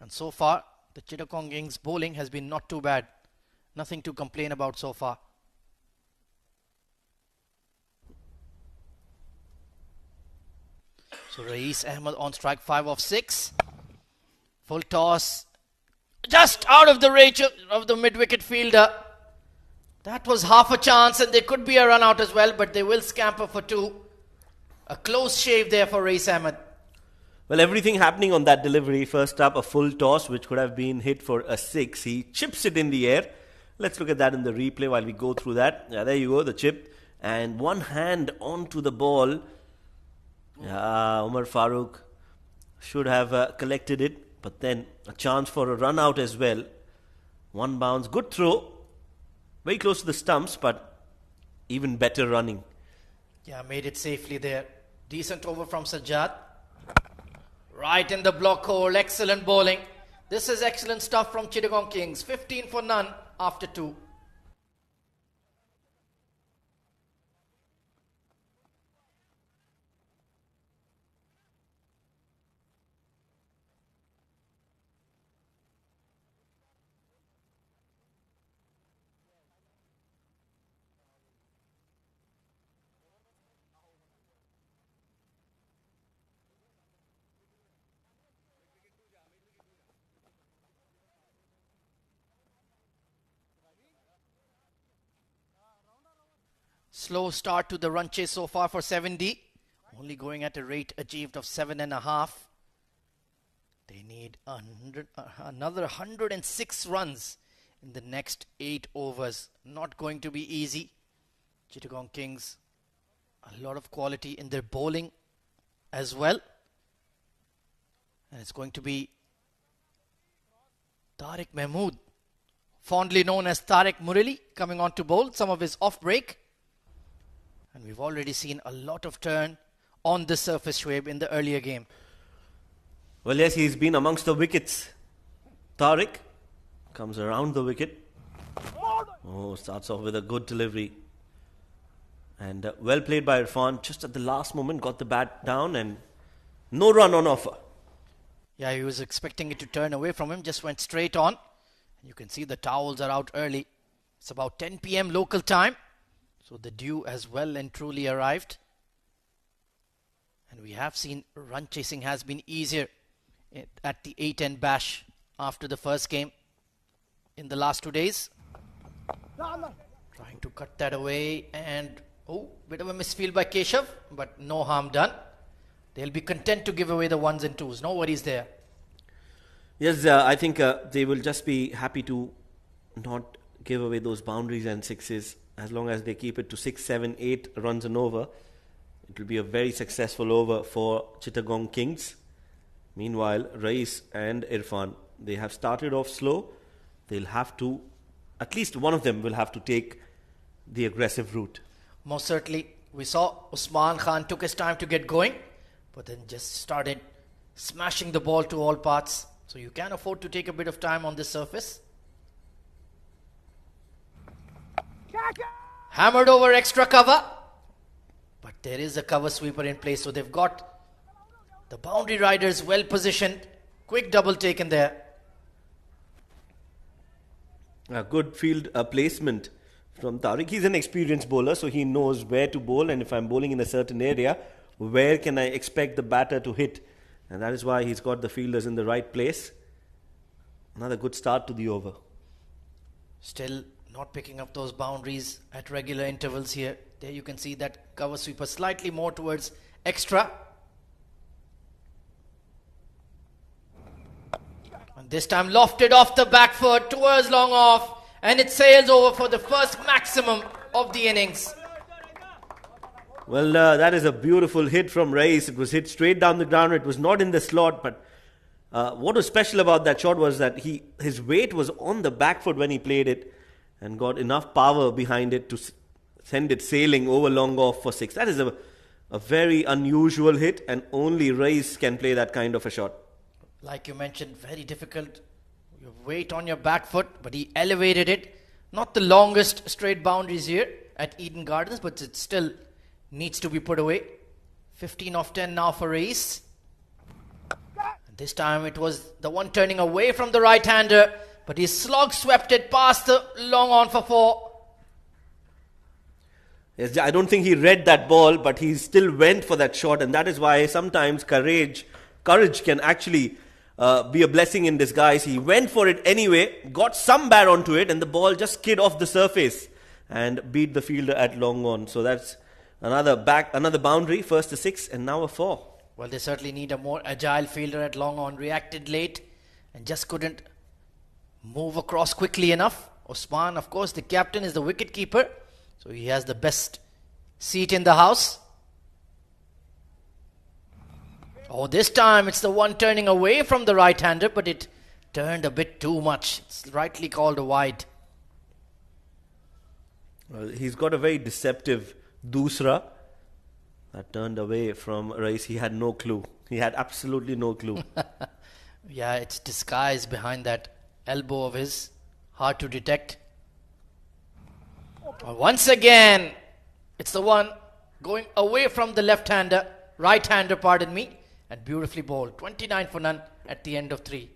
And so far, the Chittagong Kings bowling has been not too bad. Nothing to complain about so far. So Rais Ahmed on strike, 5 of 6. Full toss. Just out of the range of the mid-wicket fielder. That was half a chance, and there could be a run out as well, but they will scamper for 2. A close shave there for Rais Ahmed. Well, everything happening on that delivery. First up, a full toss, which could have been hit for a 6. He chips it in the air. Let's look at that in the replay while we go through that. Yeah, there you go, the chip. And one hand onto the ball. Yeah, Umar Farooq should have collected it. But then a chance for a run out as well. One bounce, good throw. Very close to the stumps, but even better running. Yeah, made it safely there. Decent over from Sajjad. Right in the block hole. Excellent bowling. This is excellent stuff from Chittagong Kings. 15 for none after 2. Slow start to the run chase so far for 7D. Only going at a rate achieved of 7.5. They need another 106 runs in the next 8 overs. Not going to be easy. Chittagong Kings, a lot of quality in their bowling as well. And it's going to be Tariq Mahmood, fondly known as Tariq Murali, coming on to bowl some of his off break. And we've already seen a lot of turn on the surface, Shoaib, in the earlier game. Well, yes, he's been amongst the wickets. Tariq comes around the wicket. Oh, starts off with a good delivery. And well played by Irfan. Just at the last moment, got the bat down and no run on offer. Yeah, he was expecting it to turn away from him. Just went straight on. You can see the towels are out early. It's about 10 p.m. local time. So the dew has well and truly arrived. And we have seen run chasing has been easier at the T10 bash after the first game in the last 2 days. Trying to cut that away, and bit of a misfield by Keshav, but no harm done. They'll be content to give away the 1s and 2s. No worries there. Yes, I think they will just be happy to not give away those boundaries and 6s. As long as they keep it to 6, 7, 8 runs and over, it will be a very successful over for Chittagong Kings. Meanwhile, Rais and Irfan, they have started off slow. They'll have to, at least one of them will have to take the aggressive route. Most certainly. We saw Usman Khan took his time to get going, but then just started smashing the ball to all parts. So you can afford to take a bit of time on this surface. Hammered over extra cover. But there is a cover sweeper in place. So they've got the boundary riders well positioned. Quick double taken there. A good field placement from Tariq. He's an experienced bowler, so he knows where to bowl. And if I'm bowling in a certain area, where can I expect the batter to hit? And that is why he's got the fielders in the right place. Another good start to the over. Still not picking up those boundaries at regular intervals here. There you can see that cover sweeper slightly more towards extra. And this time lofted off the back foot towards long off, and it sails over for the first maximum of the innings. Well, that is a beautiful hit from Rais. It was hit straight down the ground. It was not in the slot, but what was special about that shot was that his weight was on the back foot when he played it, and got enough power behind it to send it sailing over long off for 6. That is a very unusual hit, and only Rais can play that kind of a shot. Like you mentioned, very difficult. You have weight on your back foot, but he elevated it. Not the longest straight boundaries here at Eden Gardens, but it still needs to be put away. 15 of 10 now for Rais. And this time it was the one turning away from the right-hander, but he slog swept it past the long on for 4. Yes, I don't think he read that ball, but he still went for that shot, and that is why sometimes courage can actually be a blessing in disguise. He went for it anyway, got some bar onto it, and the ball just skid off the surface and beat the fielder at long on. So that's another boundary, first a 6 and now a 4. Well, they certainly need a more agile fielder at long on. Reacted late and just couldn't move across quickly enough. Osman, of course, the captain, is the wicket keeper, so he has the best seat in the house. Oh, this time it's the one turning away from the right-hander, but it turned a bit too much. It's rightly called a wide. Well, he's got a very deceptive dusra that turned away from Rais. He had no clue. He had absolutely no clue. Yeah, it's disguised behind that elbow of his. Hard to detect. Once again, it's the one going away from the left-hander, right-hander, pardon me, and beautifully bowled. 29 for none at the end of 3.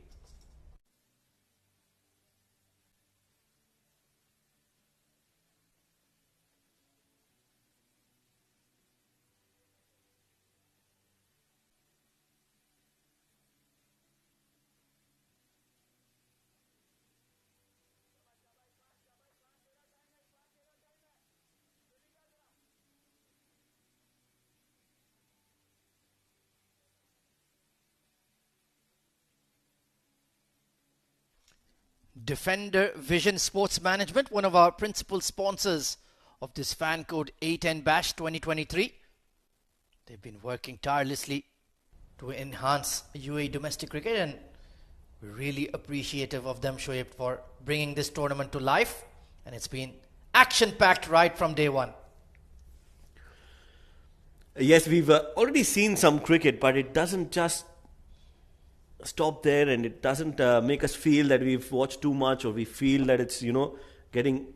Defender Vision Sports Management, one of our principal sponsors of this fan code A10 Bash 2023. They've been working tirelessly to enhance UAE domestic cricket, and we're really appreciative of them, Shoaib, for bringing this tournament to life. And it's been action-packed right from day one. Yes, we've already seen some cricket, but it doesn't just stop there, and it doesn't make us feel that we've watched too much, or we feel that it's, getting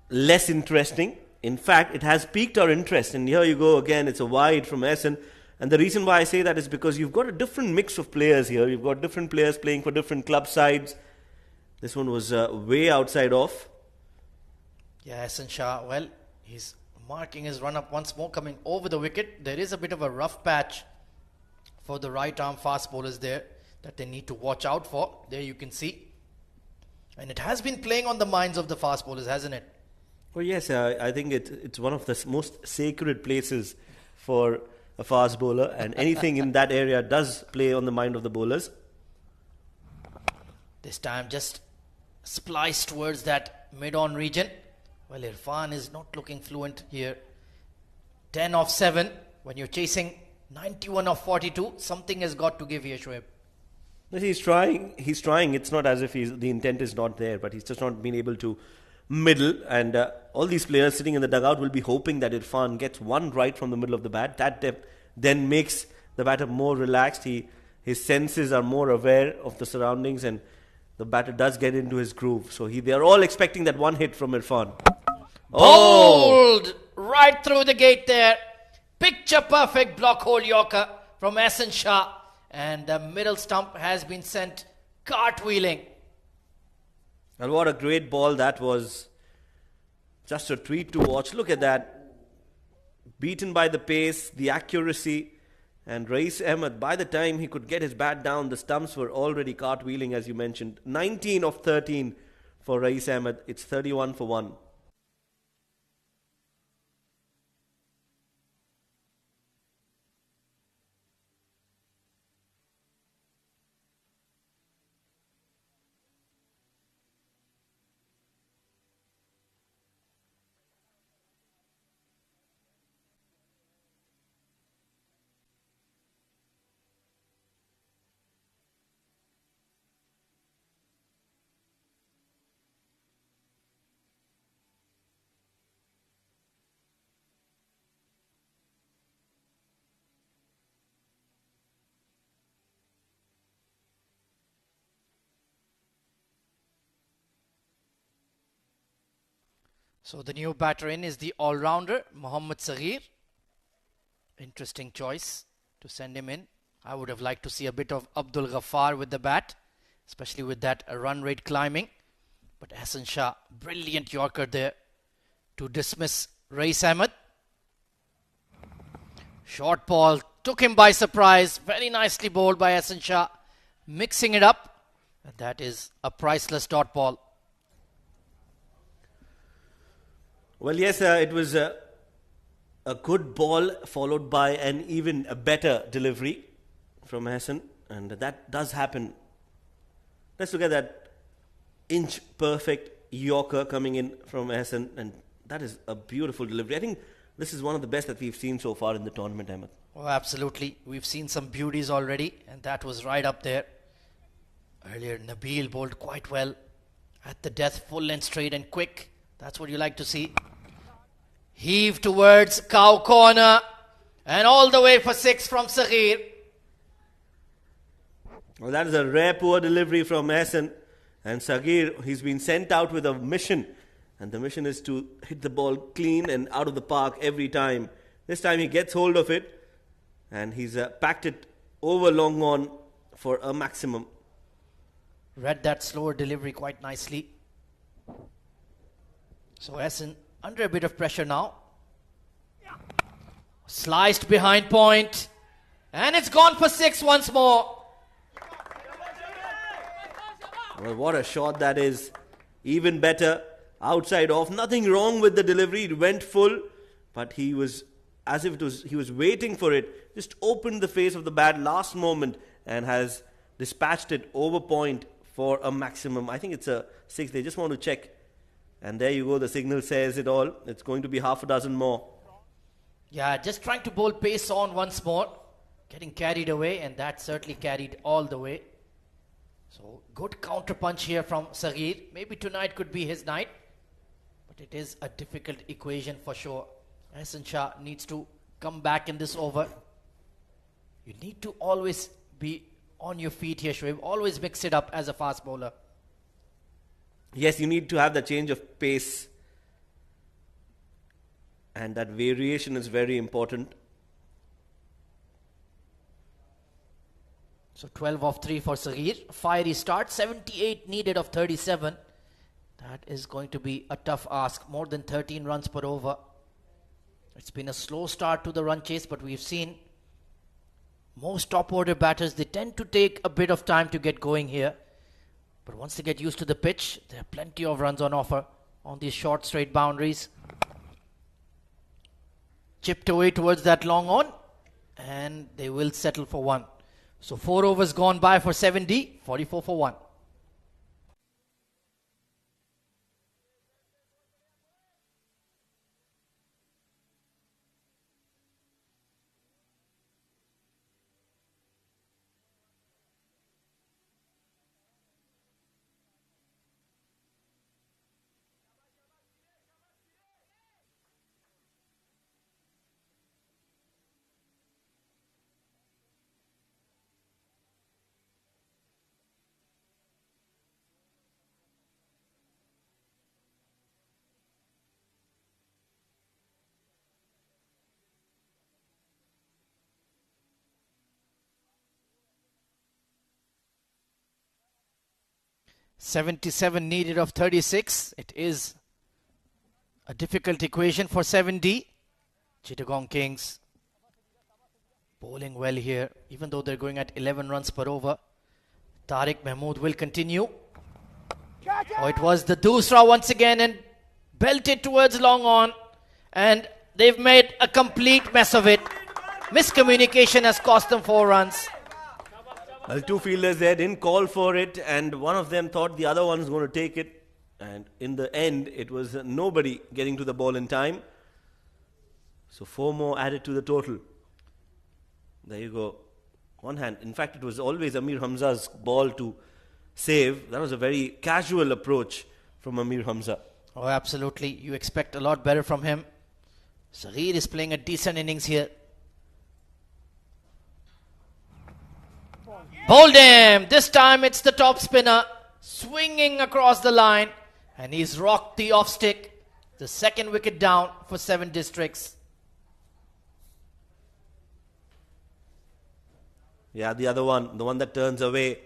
less interesting. In fact, it has piqued our interest, and here you go again, it's a wide from Essen. And the reason why I say that is because you've got a different mix of players here. You've got different players playing for different club sides. This one was way outside off. Yeah, Hassan Shah, well, he's marking his run up once more, coming over the wicket. There is a bit of a rough patch for the right arm fast bowlers there that they need to watch out for. There you can see. And it has been playing on the minds of the fast bowlers, hasn't it? Well, yes, I think it's one of the most sacred places for a fast bowler, and anything in that area does play on the mind of the bowlers. This time just spliced towards that mid-on region. Well, Irfan is not looking fluent here. 10 off 7. When you're chasing 91 of 42, something has got to give here, Shoaib. He's trying. It's not as if the intent is not there, but he's just not been able to middle. And all these players sitting in the dugout will be hoping that Irfan gets one right from the middle of the bat. That then makes the batter more relaxed. His senses are more aware of the surroundings, and the batter does get into his groove. So they are all expecting that one hit from Irfan. Bowled right through the gate there. Picture perfect block hole Yorker from Hassan Shah, and the middle stump has been sent cartwheeling. And what a great ball that was. Just a treat to watch. Look at that. Beaten by the pace, the accuracy, and Rais Ahmed, by the time he could get his bat down, the stumps were already cartwheeling, as you mentioned. 19 of 13 for Rais Ahmed. It's 31 for 1. So the new batter in is the all-rounder, Mohammad Saghir. Interesting choice to send him in. I would have liked to see a bit of Abdul Ghaffar with the bat, especially with that run rate climbing. But Hassan Shah, brilliant Yorker there to dismiss Rais Ahmed. Short ball took him by surprise. Very nicely bowled by Hassan Shah, mixing it up. And that is a priceless dot ball. Well, yes, it was A good ball followed by an even a better delivery from Hassan, and that does happen. Let's look at that inch perfect Yorker coming in from Hassan, and that is a beautiful delivery. I think this is one of the best that we've seen so far in the tournament, Ahmed. Oh, absolutely. We've seen some beauties already, and that was right up there. Earlier, Nabil bowled quite well. At the death, full and straight and quick. That's what you like to see. Heave towards cow corner. And all the way for 6 from Saghir. Well, that is a rare poor delivery from Hassan. And Saghir, he's been sent out with a mission. And the mission is to hit the ball clean and out of the park every time. This time he gets hold of it. And he's packed it over long on for a maximum. Read that slower delivery quite nicely. So Hassan under a bit of pressure now. Sliced behind point. And it's gone for 6 once more. Well, what a shot that is. Even better. Outside off. Nothing wrong with the delivery. It went full. But he was, as if he was waiting for it. Just opened the face of the bat last moment. And has dispatched it over point for a maximum. I think it's a 6. They just want to check. And there you go. The signal says it all. It's going to be half a dozen more. Yeah, just trying to bowl pace on once more. Getting carried away, and that certainly carried all the way. So, good counter punch here from Saghir. Maybe tonight could be his night. But it is a difficult equation for sure. Hassan Shah needs to come back in this over. You need to always be on your feet here, Shoaib. Always mix it up as a fast bowler. Yes, you need to have the change of pace. And that variation is very important. So 12 off 3 for Saghir. Fiery start. 78 needed of 37. That is going to be a tough ask. More than 13 runs per over. It's been a slow start to the run chase, but we've seen most top order batters, they tend to take a bit of time to get going here. But once they get used to the pitch, there are plenty of runs on offer on these short straight boundaries. Chipped away towards that long on, and they will settle for 1. So 4 overs gone by for 7D, 44 for 1. .77 needed of 36. It is a difficult equation for 7D. Chittagong Kings bowling well here, even though they're going at 11 runs per over. Tariq Mahmood will continue. Oh, it was the Dusra once again and belted towards long on. And they've made a complete mess of it. Miscommunication has cost them 4 runs. Well, 2 fielders there didn't call for it, and one of them thought the other one was going to take it. And in the end, it was nobody getting to the ball in time. So 4 more added to the total. There you go. One hand. In fact, it was always Amir Hamza's ball to save. That was a very casual approach from Amir Hamza. Oh, absolutely. You expect a lot better from him. Saghir is playing a decent innings here. Bowled him. This time it's the top spinner swinging across the line, and he's rocked the off stick. The second wicket down for 7 Districts. Yeah, the other one, the one that turns away,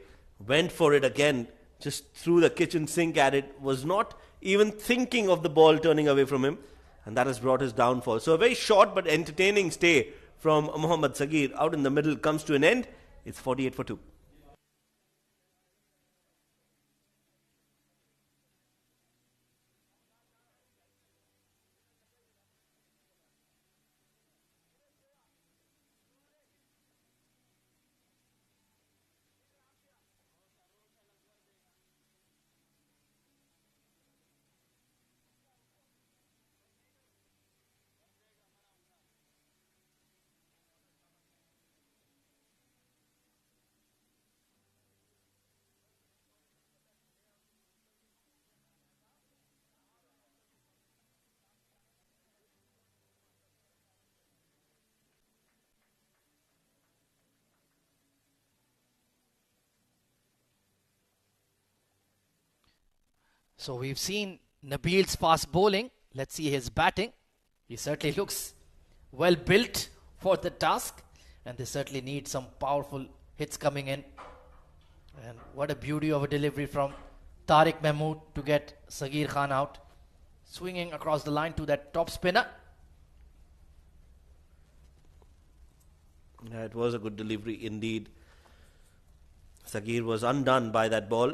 went for it again, just threw the kitchen sink at it, was not even thinking of the ball turning away from him, and that has brought his downfall. So a very short but entertaining stay from Mohammad Saghir out in the middle comes to an end. It's 48 for 2. So we've seen Nabil's fast bowling. Let's see his batting. He certainly looks well built for the task, and they certainly need some powerful hits coming in. And what a beauty of a delivery from Tariq Mahmood to get Sagir Khan out. Swinging across the line to that top spinner. Yeah, it was a good delivery indeed. Sagir was undone by that ball.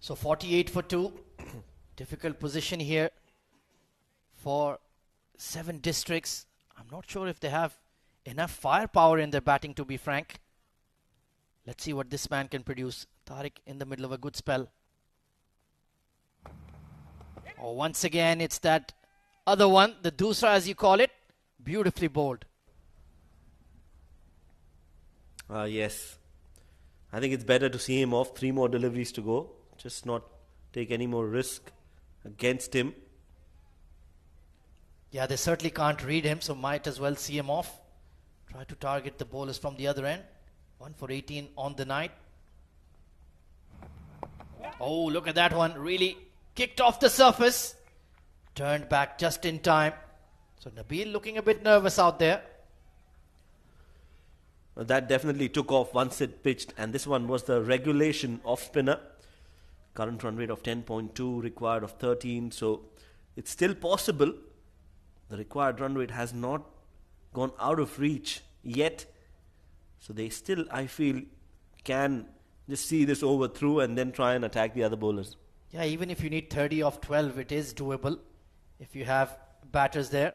So 48 for 2. Difficult position here for 7 districts. I'm not sure if they have enough firepower in their batting, to be frank. Let's see what this man can produce. Tariq in the middle of a good spell. Oh, once again, it's that other one, the Dusra as you call it. Beautifully bowled. Yes. I think it's better to see him off. 3 more deliveries to go. Just not take any more risk against him. Yeah, they certainly can't read him, so might as well see him off. Try to target the bowlers from the other end. 1 for 18 on the night. Oh, look at that one. Really kicked off the surface. Turned back just in time. So Nabil looking a bit nervous out there. That definitely took off once it pitched, and this one was the regulation off spinner. Current run rate of 10.2, required of 13, so it's still possible. The required run rate has not gone out of reach yet, so they still, I feel, can just see this over through and then try and attack the other bowlers. Yeah, even if you need 30 off 12, it is doable if you have batters there.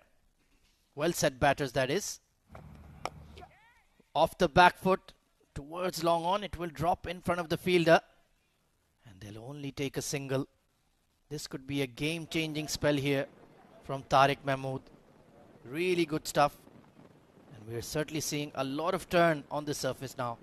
Well set batters, that is. Off the back foot towards long on, it will drop in front of the fielder, and they'll only take a single. This could be a game-changing spell here from Tariq Mahmood. Really good stuff, and we're certainly seeing a lot of turn on the surface now.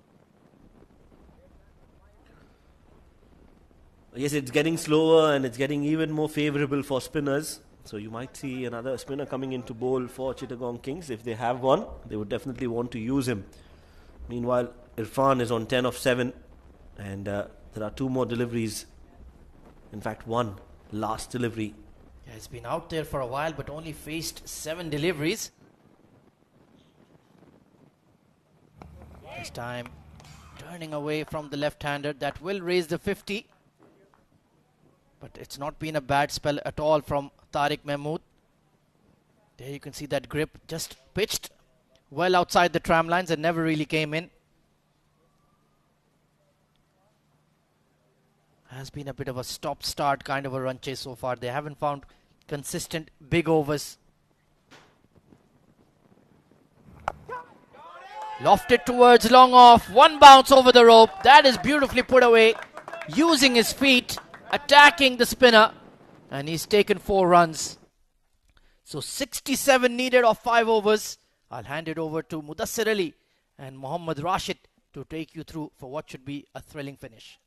Yes, it's getting slower and it's getting even more favourable for spinners. So you might see another spinner coming into bowl for Chittagong Kings. If they have one, they would definitely want to use him. Meanwhile, Irfan is on 10 of 7, and there are 2 more deliveries. In fact, 1 last delivery. Yeah, he's been out there for a while, but only faced 7 deliveries. This time, turning away from the left-hander. That will raise the 50. But it's not been a bad spell at all from Tariq Mahmood. There you can see that grip just pitched well outside the tram lines and never really came in. Has been a bit of a stop-start kind of a run chase so far. They haven't found consistent big overs. Lofted towards long off. 1 bounce over the rope. That is beautifully put away. Using his feet, attacking the spinner, and he's taken 4 runs. So 67 needed of 5 overs. I'll hand it over to Mudassir Ali and Mohammad Rashid to take you through for what should be a thrilling finish.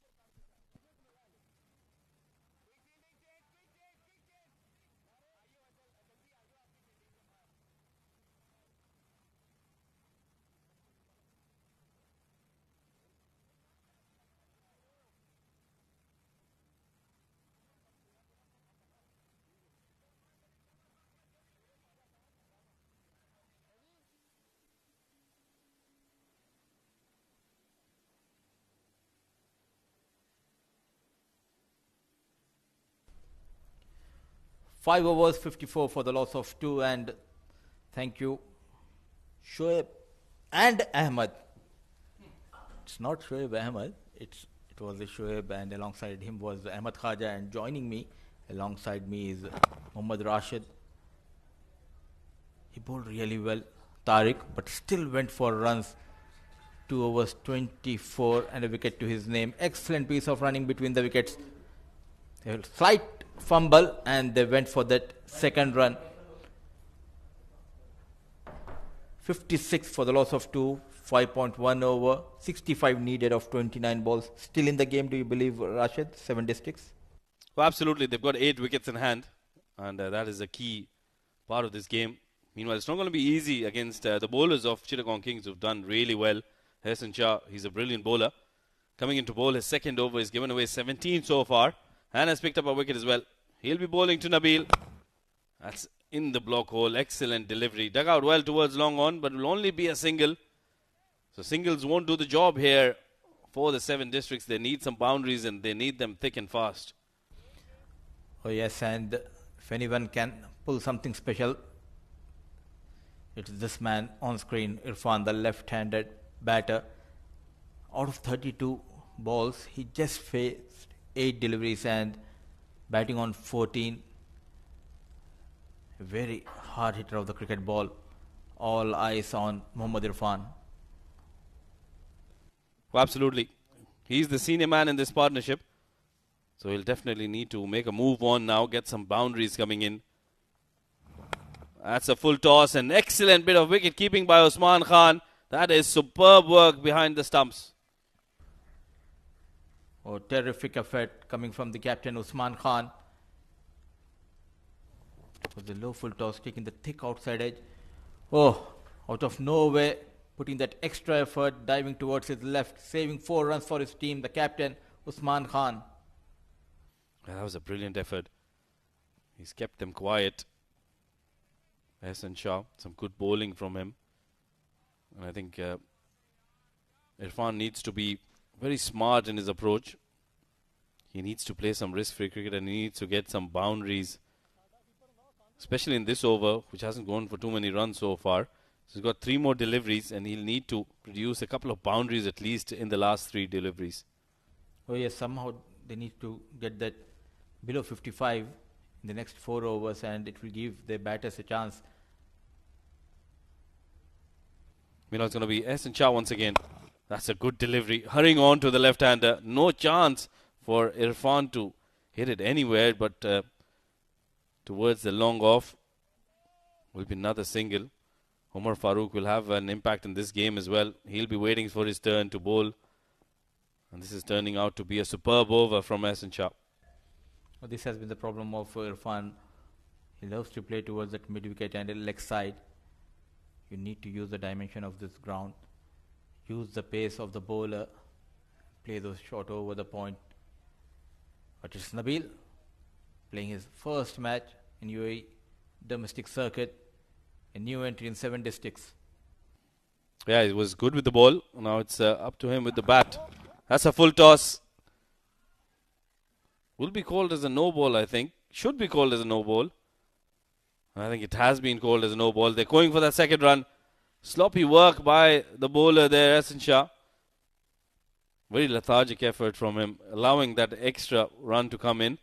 Five overs, 54 for the loss of 2, and thank you, Shoaib and Ahmed. It's not Shoaib Ahmed, it was a Shoaib, and alongside him was Ahmed Khaja, and joining me alongside me is Mohammad Rashid. He bowled really well, Tariq, but still went for runs. 2 overs, 24, and a wicket to his name. Excellent piece of running between the wickets. A slight fumble, and they went for that second run. 56 for the loss of 2, 5.1 over, 65 needed of 29 balls. Still in the game, do you believe, Rashid? 7 districts? Well, absolutely. They've got 8 wickets in hand, and that is a key part of this game. Meanwhile, it's not going to be easy against the bowlers of Chittagong Kings, who've done really well. Hassan Shah, he's a brilliant bowler. coming into bowl. His second over. He's given away 17 so far and has picked up a wicket as well. He'll be bowling to Nabil. That's in the block hole. Excellent delivery. Dug out well towards long on, but will only be a single. So singles won't do the job here for the 7 districts. They need some boundaries and they need them thick and fast. Oh yes, and if anyone can pull something special, it's this man on screen, Irfan, the left-handed batter. Out of 32 balls, he just faced 8 deliveries and batting on 14. A very hard hitter of the cricket ball. All eyes on Mohammad Irfan. Well, absolutely. He's the senior man in this partnership. So he'll definitely need to make a move on now, get some boundaries coming in. That's a full toss, an excellent bit of wicket keeping by Usman Khan. That is superb work behind the stumps. Oh, terrific effort coming from the captain Usman Khan. Was the low full toss, taking the thick outside edge. Oh, out of nowhere, putting that extra effort, diving towards his left, saving 4 runs for his team, the captain Usman Khan. Yeah, that was a brilliant effort. He's kept them quiet. Ehsan Shah, some good bowling from him. And I think Irfan needs to be very smart in his approach. He needs to play some risk-free cricket and he needs to get some boundaries. Especially in this over, which hasn't gone for too many runs so far. So he's got 3 more deliveries and he'll need to produce a couple of boundaries at least in the last 3 deliveries. Oh yes, somehow they need to get that below 55 in the next 4 overs and it will give their batters a chance. It's going to be Ehsan Shah once again. That's a good delivery. Hurrying on to the left-hander. No chance for Irfan to hit it anywhere, but towards the long off will be another single. Omar Farooq will have an impact in this game as well. He'll be waiting for his turn to bowl. And this is turning out to be a superb over from Ehsan Shah. Well, this has been the problem of Irfan. He loves to play towards that mid-wicket and the leg side. You need to use the dimension of this ground. Use the pace of the bowler. Play those short over the point. But it's Nabil playing his first match in UAE domestic circuit. A new entry in 7 districts. Yeah, he was good with the ball. Now it's up to him with the bat. That's a full toss. Will be called as a no ball, I think. Should be called as a no ball. I think it has been called as a no ball. They're going for that second run. Sloppy work by the bowler there, Ehsan Shah. Very lethargic effort from him, allowing that extra run to come in.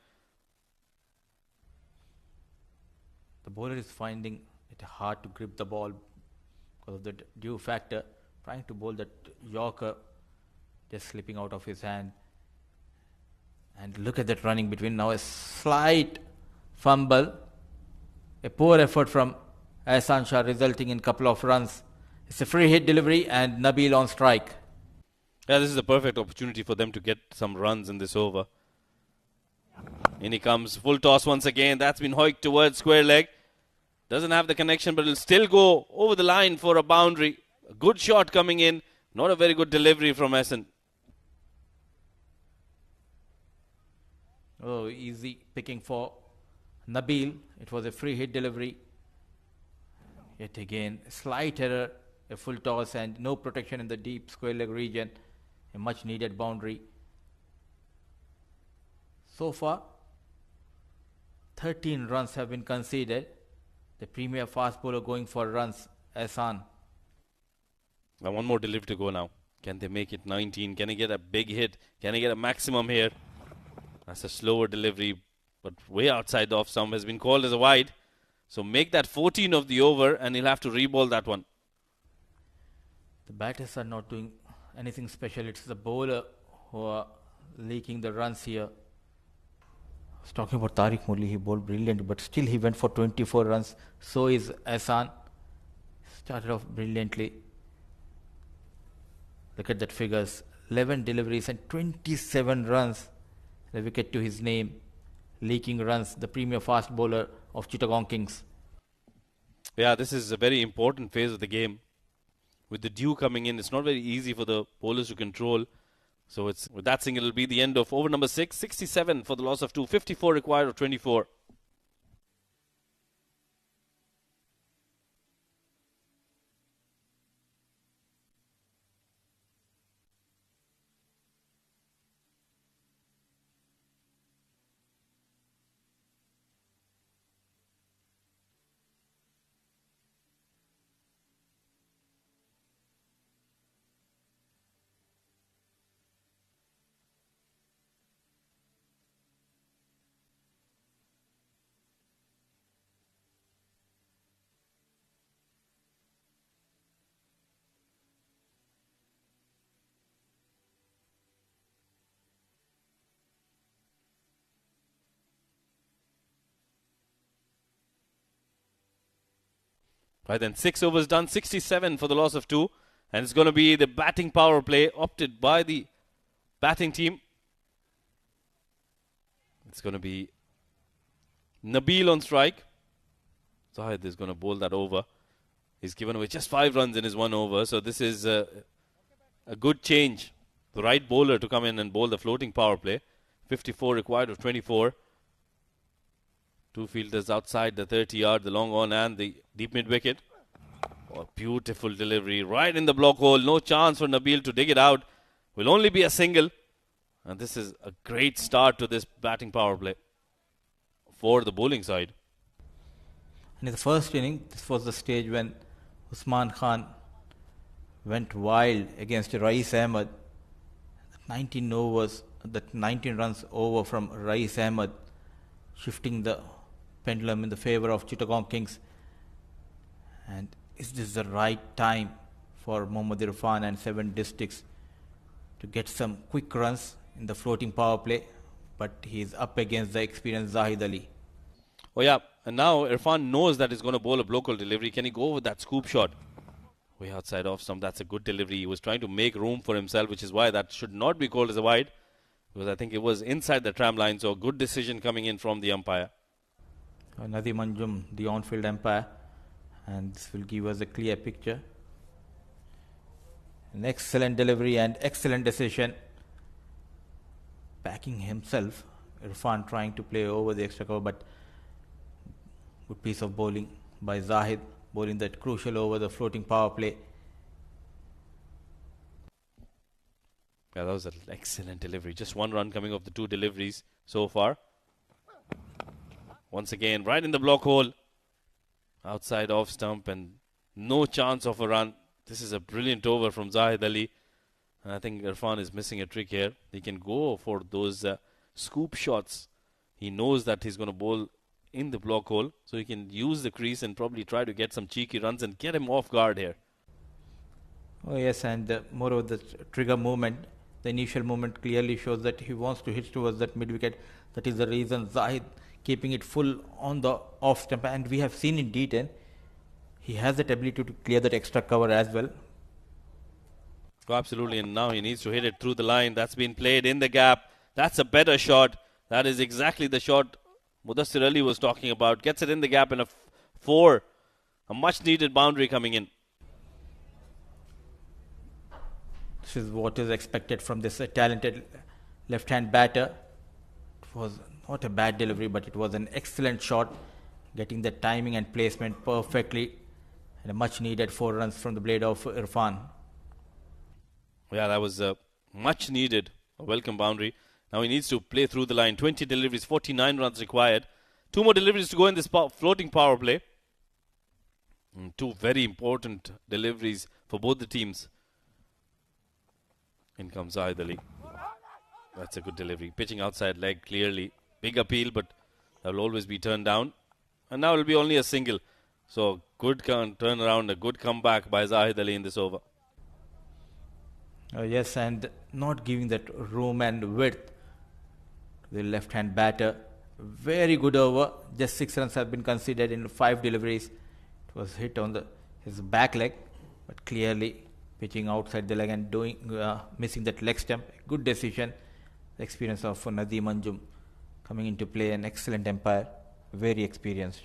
The bowler is finding it hard to grip the ball because of the dew factor. Trying to bowl that Yorker, just slipping out of his hand. And look at that running between. Now a slight fumble. A poor effort from Ehsan Shah resulting in a couple of runs. It's a free hit delivery and Nabil on strike. Yeah, this is a perfect opportunity for them to get some runs in this over. In he comes, full toss once again. That's been hoiked towards square leg. Doesn't have the connection, but it'll still go over the line for a boundary. A good shot coming in. Not a very good delivery from Ehsan. Oh, easy picking for Nabil. It was a free hit delivery. Yet again, a slight error, a full toss and no protection in the deep square leg region. A much needed boundary. So far, 13 runs have been conceded. The premier fast bowler going for runs, Ehsan. Now one more delivery to go now. Can they make it 19? Can he get a big hit? Can he get a maximum here? That's a slower delivery, but way outside the off stump, has been called as a wide. So make that 14 of the over and he'll have to re-ball that one. The batters are not doing anything special. It's the bowler who are leaking the runs here. I was talking about Tariq Murli. He bowled brilliant, but still he went for 24 runs. So is Ehsan. Started off brilliantly. Look at that figures. 11 deliveries and 27 runs. The wicket to his name. Leaking runs. The premier fast bowler of Chittagong Kings. Yeah, this is a very important phase of the game. With the dew coming in, it's not very easy for the bowlers to control. So it's with that single, it'll be the end of over number 6. 67 for the loss of 2. 54 required of 24. Right then, 6 overs done, 67 for the loss of 2. And it's going to be the batting power play opted by the batting team. It's going to be Nabil on strike. Zahid is going to bowl that over. He's given away just 5 runs in his 1 over. So this is a good change. The right bowler to come in and bowl the floating power play. 54 required of 24. 2 fielders outside the 30-yard, the long on and the deep mid-wicket. Oh, beautiful delivery right in the block hole. No chance for Nabil to dig it out. Will only be a single. And this is a great start to this batting power play for the bowling side. And in the first inning, this was the stage when Usman Khan went wild against Rais Ahmed. 19 overs, that 19 runs over from Rais Ahmed, shifting the pendulum in the favor of Chittagong Kings. And is this the right time for Mohammad Irfan and 7 districts to get some quick runs in the floating power play? But he is up against the experienced Zahid Ali. Oh yeah, and now Irfan knows that he's going to bowl a local delivery. Can he go with that scoop shot? Way outside off stump, that's a good delivery. He was trying to make room for himself, which is why that should not be called as a wide. Because I think it was inside the tram line, so good decision coming in from the umpire. Nadim Anjum, the on-field umpire, and this will give us a clear picture. An excellent delivery and excellent decision. Backing himself, Irfan trying to play over the extra cover, but good piece of bowling by Zahid, bowling that crucial over the floating power play. Yeah, that was an excellent delivery. Just 1 run coming off the 2 deliveries so far. Once again, right in the block hole. Outside off stump and no chance of a run. This is a brilliant over from Zahid Ali. And I think Irfan is missing a trick here. He can go for those scoop shots. He knows that he's going to bowl in the block hole. So he can use the crease and probably try to get some cheeky runs and get him off guard here. Oh yes, and moreover the trigger movement, the initial movement clearly shows that he wants to hit towards that mid-wicket. That is the reason Zahid keeping it full on the off stump, and we have seen in T10 he has that ability to clear that extra cover as well. Oh, absolutely, and now he needs to hit it through the line. That's been played in the gap. That's a better shot. That is exactly the shot Mudassir Ali was talking about. Gets it in the gap in a 4. A much needed boundary coming in. This is what is expected from this talented left-hand batter. It was not a bad delivery, but it was an excellent shot, getting the timing and placement perfectly, and a much needed 4 runs from the blade of Irfan. Yeah, that was much needed, a welcome boundary. Now he needs to play through the line. 20 deliveries, 49 runs required. 2 more deliveries to go in this floating power play. 2 very important deliveries for both the teams. In comes Zahid Ali. That's a good delivery. Pitching outside leg clearly. Big appeal, but that will always be turned down. And now it will be only a single. So good turn around, a good comeback by Zahid Ali in this over. Yes, and not giving that room and width to the left-hand batter. Very good over. Just 6 runs have been considered in 5 deliveries. It was hit on his back leg, but clearly pitching outside the leg and missing that leg stump. Good decision. The experience of Nadim Anjum coming into play. An excellent umpire. Very experienced.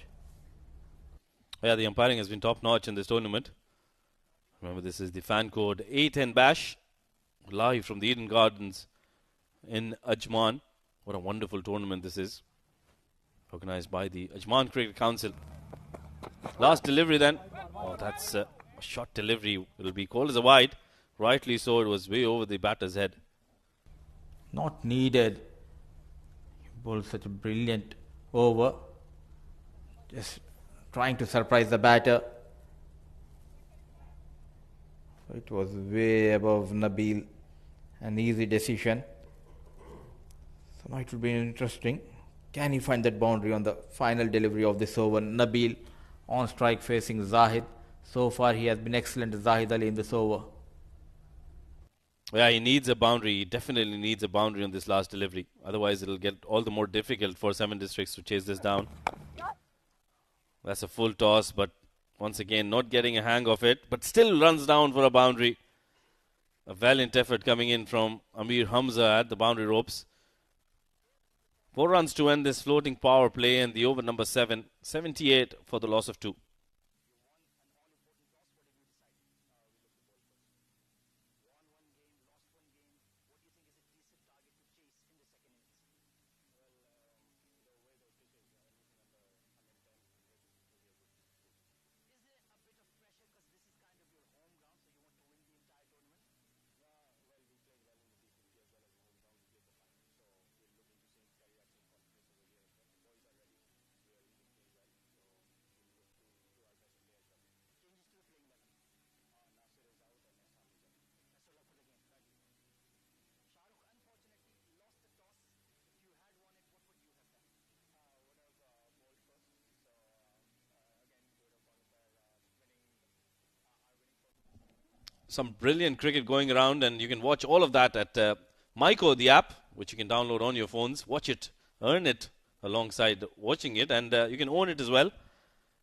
Yeah, the umpiring has been top-notch in this tournament. Remember, this is the fan code A10 Bash. live from the Eden Gardens in Ajman. What a wonderful tournament this is, organized by the Ajman Cricket Council. Last delivery then. Oh, that's a short delivery. It'll be called as a wide. Rightly so, it was way over the batter's head. Not needed. He bowled such a brilliant over. Just trying to surprise the batter. It was way above Nabil. An easy decision. So now it will be interesting. Can he find that boundary on the final delivery of this over? Nabil on strike facing Zahid. So far he has been excellent, Zahid Ali, in this over. Yeah, he needs a boundary. He definitely needs a boundary on this last delivery. Otherwise, it'll get all the more difficult for Seven Districts to chase this down. That's a full toss, but once again, not getting a hang of it, but still runs down for a boundary. A valiant effort coming in from Amir Hamza at the boundary ropes. 4 runs to end this floating power play, and the over number 7, 78 for the loss of 2. Some brilliant cricket going around, and you can watch all of that at Myco, the app, which you can download on your phones. Watch it, earn it alongside watching it, and you can own it as well.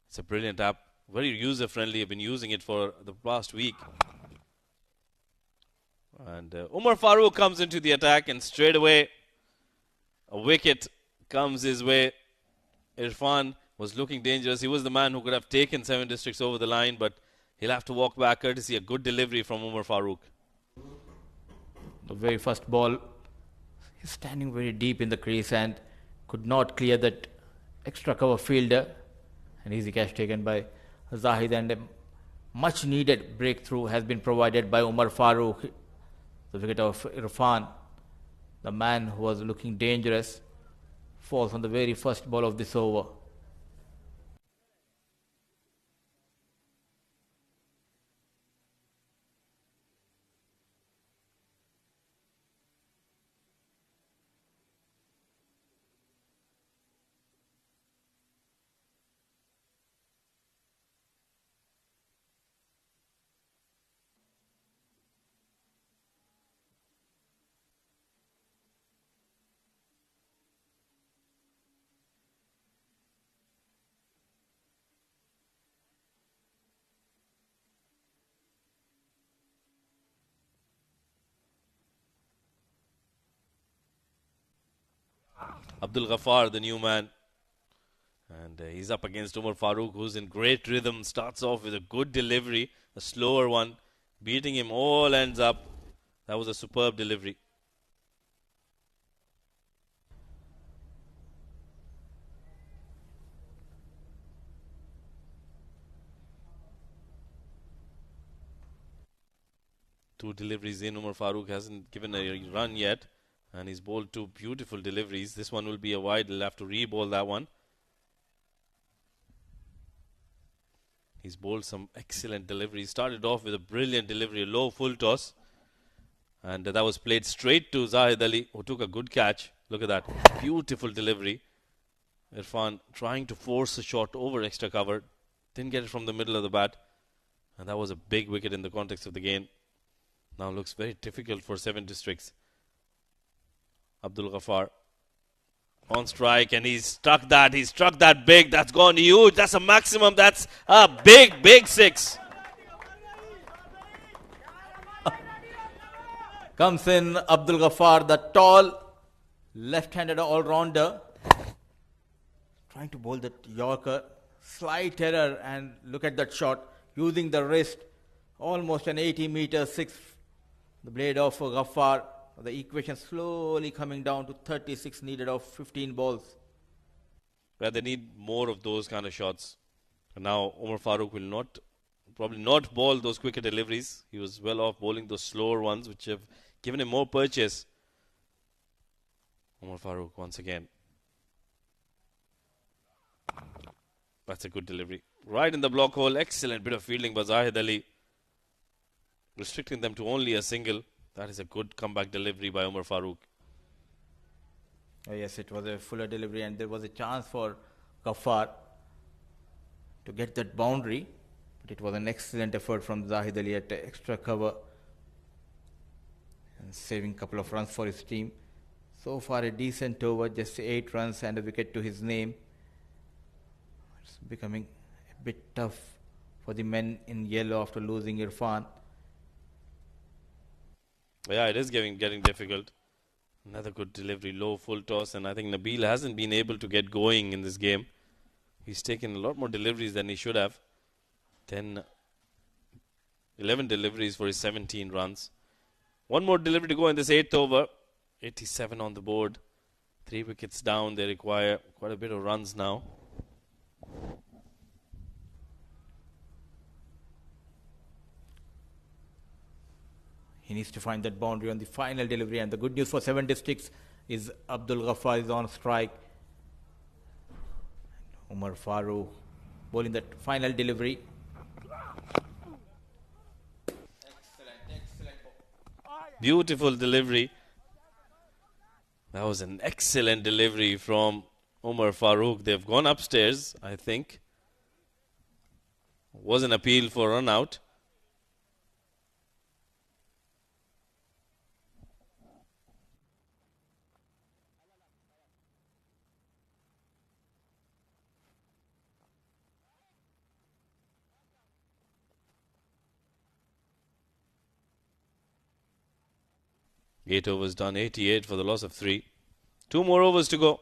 It's a brilliant app, very user-friendly. I've been using it for the past week. And Umar Farooq comes into the attack, and straight away a wicket comes his way. Irfan was looking dangerous. He was the man who could have taken Seven Districts over the line, but he'll have to walk back, courtesy a good delivery from Umar Farooq. The very first ball, he's standing very deep in the crease and could not clear that extra cover fielder. An easy catch taken by Zahid, and a much needed breakthrough has been provided by Umar Farooq. The wicket of Irfan, the man who was looking dangerous, falls on the very first ball of this over. Abdul Ghaffar, the new man. And he's up against Umar Farooq, who's in great rhythm. Starts off with a good delivery, a slower one. Beating him all ends up. That was a superb delivery. Two deliveries in. Umar Farooq hasn't given a run yet. And he's bowled 2 beautiful deliveries. This one will be a wide. He'll have to re-bowl that one. He's bowled some excellent deliveries. Started off with a brilliant delivery, a low full toss. And that was played straight to Zahid Ali, who took a good catch. Look at that. Beautiful delivery. Irfan trying to force a shot over extra cover. Didn't get it from the middle of the bat. And that was a big wicket in the context of the game. Now looks very difficult for Seven Districts. Abdul Ghaffar on strike, and he's struck that. He struck that big. That's gone huge. That's a maximum. That's a big, big 6. Comes in Abdul Ghaffar, the tall left-handed all-rounder, trying to bowl that Yorker. Slight error, and look at that shot, using the wrist. Almost an 80-meter 6 The blade of Ghaffar, the equation slowly coming down to 36 needed of 15 balls. Where they need more of those kind of shots. And now Umar Farooq will probably not bowl those quicker deliveries. He was well off bowling those slower ones, which have given him more purchase. Umar Farooq once again. That's a good delivery. Right in the block hole. Excellent bit of fielding by Zahid Ali. Restricting them to only a single. That is a good comeback delivery by Umar Farooq. Oh yes, it was a fuller delivery and there was a chance for Ghaffar to get that boundary. But it was an excellent effort from Zahid Ali at extra cover and saving a couple of runs for his team. So far a decent over, just 8 runs and a wicket to his name. It's becoming a bit tough for the men in yellow after losing Irfan. Yeah, it is getting difficult. Another good delivery, low full toss, and I think Nabil hasn't been able to get going in this game. He's taken a lot more deliveries than he should have. 11 deliveries for his 17 runs. One more delivery to go in this 8th over. 87 on the board. 3 wickets down. They require quite a bit of runs now. He needs to find that boundary on the final delivery. And the good news for 7 districts is Abdul Ghaffar is on strike. Umar Farooq bowling that final delivery. Excellent ball. Beautiful delivery. That was an excellent delivery from Umar Farooq. They've gone upstairs, I think. Was an appeal for run out. Eight overs done, 88 for the loss of 3. 2 more overs to go.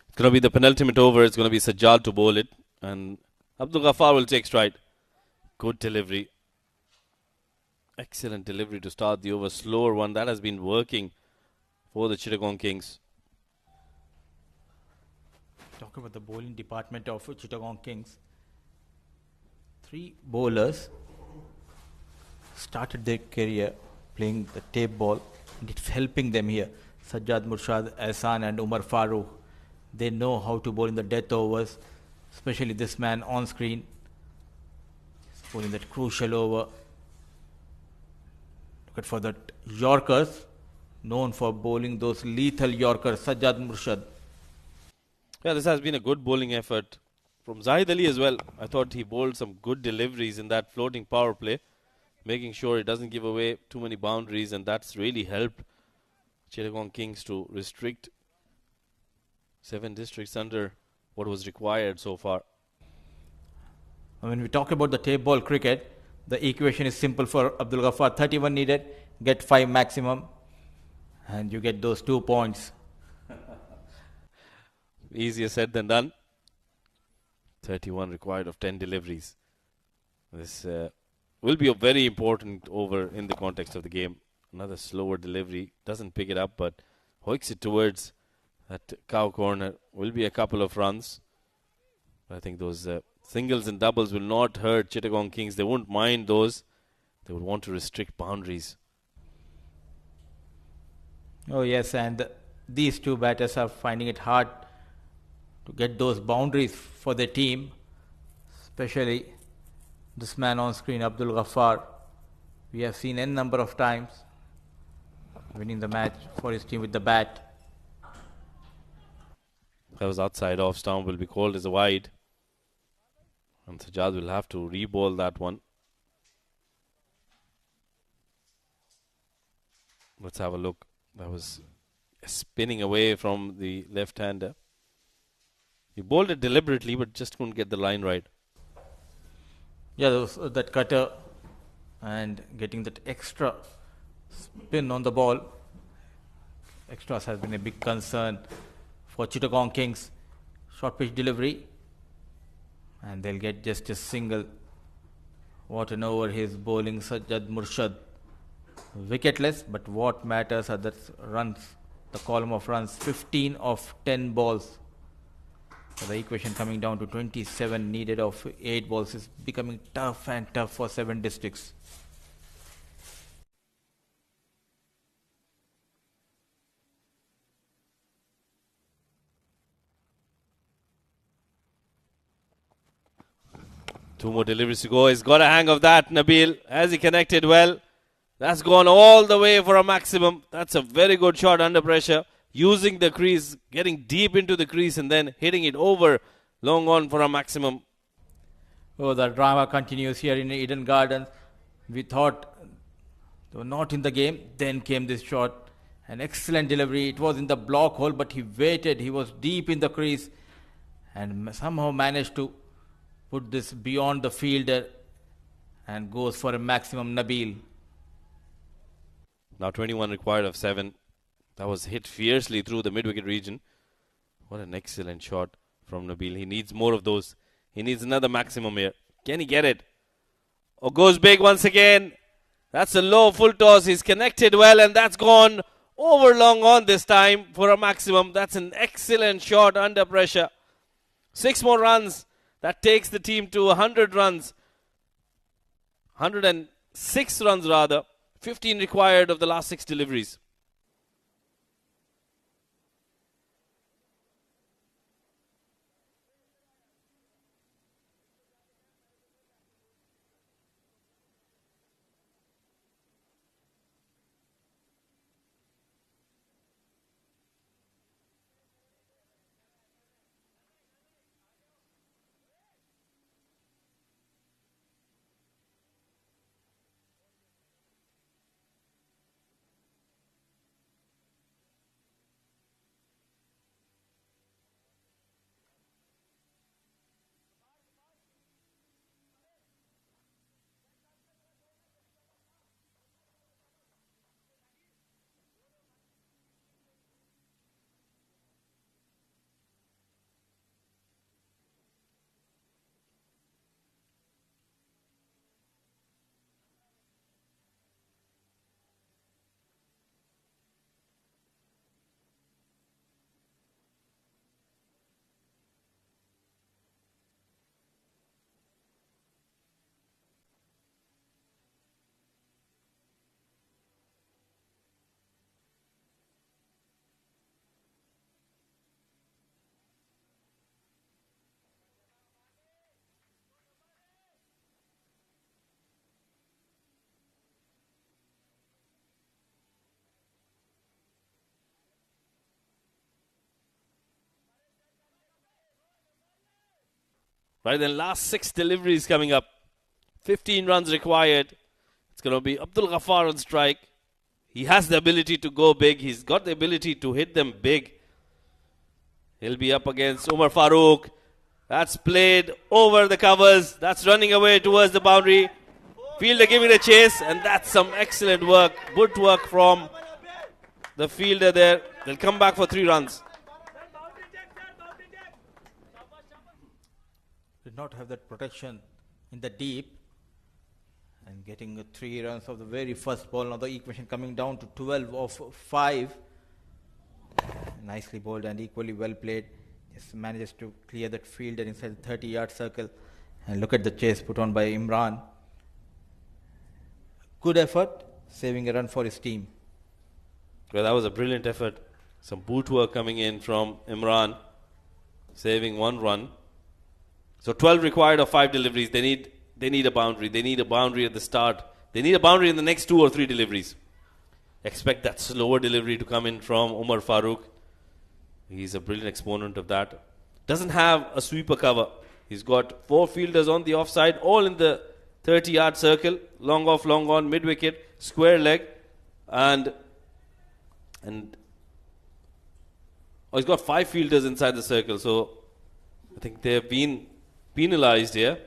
It's going to be the penultimate over. It's going to be Sajjad to bowl it. And Abdul Ghaffar will take stride. Good delivery. Excellent delivery to start the over. Slower one. That has been working for the Chittagong Kings. Talk about the bowling department of Chittagong Kings. 3 bowlers started their career playing the tape ball. And it's helping them here. Sajjad Murshad, Ehsan and Umar Farooq. They know how to bowl in the death overs, especially this man on screen. He's bowling that crucial over. Look at for that Yorkers, known for bowling those lethal Yorkers, Sajjad Murshad. Yeah, this has been a good bowling effort from Zahid Ali as well. I thought he bowled some good deliveries in that floating power play, making sure he doesn't give away too many boundaries, and that's really helped Chittagong Kings to restrict 7 districts under what was required so far. When we talk about the tape ball cricket, the equation is simple for Abdul Ghaffar. 31 needed, get 5 maximum, and you get those 2 points. Easier said than done. 31 required of 10 deliveries. This will be a very important over in the context of the game. Another slower delivery. Doesn't pick it up, but hoiks it towards that cow corner. Will be a couple of runs. I think those singles and doubles will not hurt Chittagong Kings. They won't mind those. They would want to restrict boundaries. Oh yes, and these 2 batters are finding it hard to get those boundaries for their team, especially this man on screen, Abdul Ghaffar. We have seen n number of times winning the match for his team with the bat. That was outside off. Stump will be called as a wide. And Sajjad will have to re-ball that one. Let's have a look. That was spinning away from the left-hander. He bowled it deliberately, but just couldn't get the line right. Yeah, that cutter and getting that extra spin on the ball. Extras has been a big concern for Chittagong Kings. Short pitch delivery. And they'll get just a single. What an over his bowling, Sajjad Murshad. Wicketless, but what matters are the runs, the column of runs. 15 of 10 balls. So the equation coming down to 27 needed of 8 balls is becoming tough and tough for 7 districts. Two more deliveries to go. He's got a hang of that, Nabil. Has he connected well? That's gone all the way for a maximum. That's a very good shot under pressure. Using the crease, getting deep into the crease and then hitting it over long on for a maximum. Oh, the drama continues here in Eden Gardens. We thought they were not in the game. Then came this shot. An excellent delivery. It was in the block hole, but he waited. He was deep in the crease and somehow managed to put this beyond the fielder and goes for a maximum, Nabil. Now 21 required of 7. That was hit fiercely through the mid-wicket region. What an excellent shot from Nabil. He needs more of those. He needs another maximum here. Can he get it? Oh, goes big once again. That's a low full toss. He's connected well and that's gone over long on this time for a maximum. That's an excellent shot under pressure. 6 more runs. That takes the team to 100 runs. 106 runs rather. 15 required of the last 6 deliveries. Right then, last 6 deliveries coming up. 15 runs required. It's going to be Abdul Ghaffar on strike. He has the ability to go big. He's got the ability to hit them big. He'll be up against Umar Farooq. That's played over the covers. That's running away towards the boundary. Fielder giving it a chase, and that's some excellent work. Good work from the fielder there. They'll come back for 3 runs. Did not have that protection in the deep and getting 3 runs of the very first ball. Now the equation coming down to 12 of 5. Nicely bowled and equally well played. Just manages to clear that fielder inside the 30-yard circle. And look at the chase put on by Imran. Good effort, saving a run for his team. Well, that was a brilliant effort. Some boot work coming in from Imran, saving 1 run. So 12 required of 5 deliveries. They need a boundary. They need a boundary at the start. They need a boundary in the next 2 or 3 deliveries. Expect that slower delivery to come in from Umar Farooq. He's a brilliant exponent of that. Doesn't have a sweeper cover. He's got 4 fielders on the offside, all in the 30-yard circle. Long off, long on, mid-wicket, square leg. And he's got 5 fielders inside the circle. So I think they have been penalized here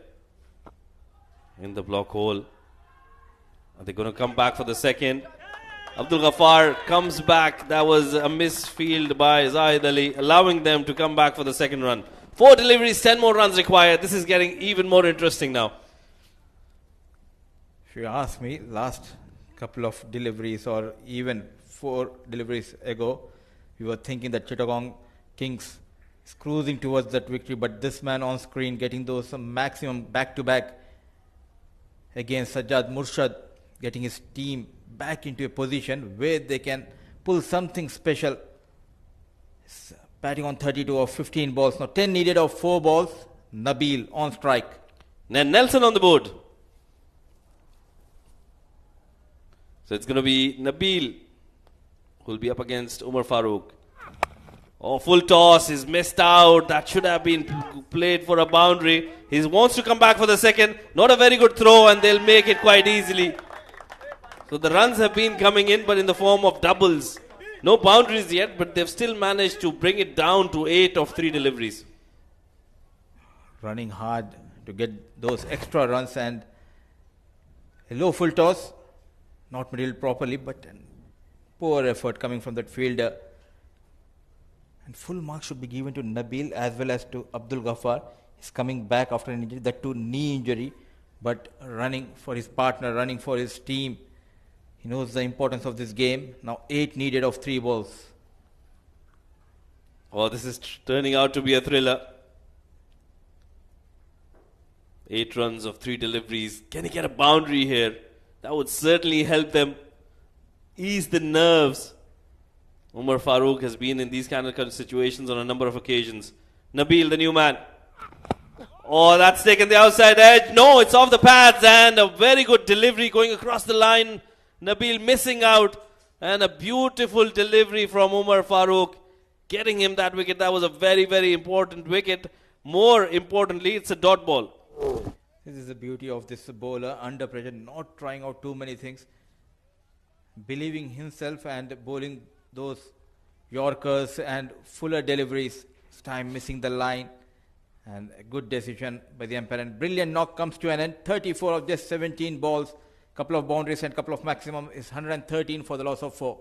in the block hole. Are they going to come back for the second? Abdul Ghaffar comes back. That was a misfield by Zahid Ali, allowing them to come back for the second run. 4 deliveries, 10 more runs required. This is getting even more interesting now. If you ask me, last couple of deliveries or even 4 deliveries ago, we were thinking that Chittagong Kings is cruising towards that victory, but this man on screen getting those maximum back-to-back against Sajjad Murshad, getting his team back into a position where they can pull something special. He's batting on 32 of 15 balls. Now 10 needed of 4 balls. Nabil on strike. Then Nelson on the board. So it's going to be Nabil who will be up against Umar Farooq. Oh, full toss. He's missed out. That should have been played for a boundary. He wants to come back for the second. Not a very good throw, and they'll make it quite easily. So the runs have been coming in, but in the form of doubles. No boundaries yet, but they've still managed to bring it down to 8 of 3 deliveries. Running hard to get those extra runs, and a low full toss. Not middled properly, but poor effort coming from that fielder. And full marks should be given to Nabil as well as to Abdul Ghaffar. He's coming back after an injury, that too knee injury, but running for his partner, running for his team. He knows the importance of this game. Now 8 needed of 3 balls. Oh, this is turning out to be a thriller. 8 runs of 3 deliveries. Can he get a boundary here? That would certainly help them ease the nerves. Umar Farooq has been in these kind of situations on a number of occasions. Nabil, the new man. Oh, that's taken the outside edge. No, it's off the pads, and a very good delivery going across the line. Nabil missing out, and a beautiful delivery from Umar Farooq, getting him that wicket. That was a very, very important wicket. More importantly, it's a dot ball. This is the beauty of this bowler, under pressure, not trying out too many things, believing himself and bowling those Yorkers and fuller deliveries. This time missing the line, and a good decision by the umpire. And brilliant knock comes to an end. 34 of just 17 balls. Couple of boundaries and couple of maximum is 113 for the loss of 4.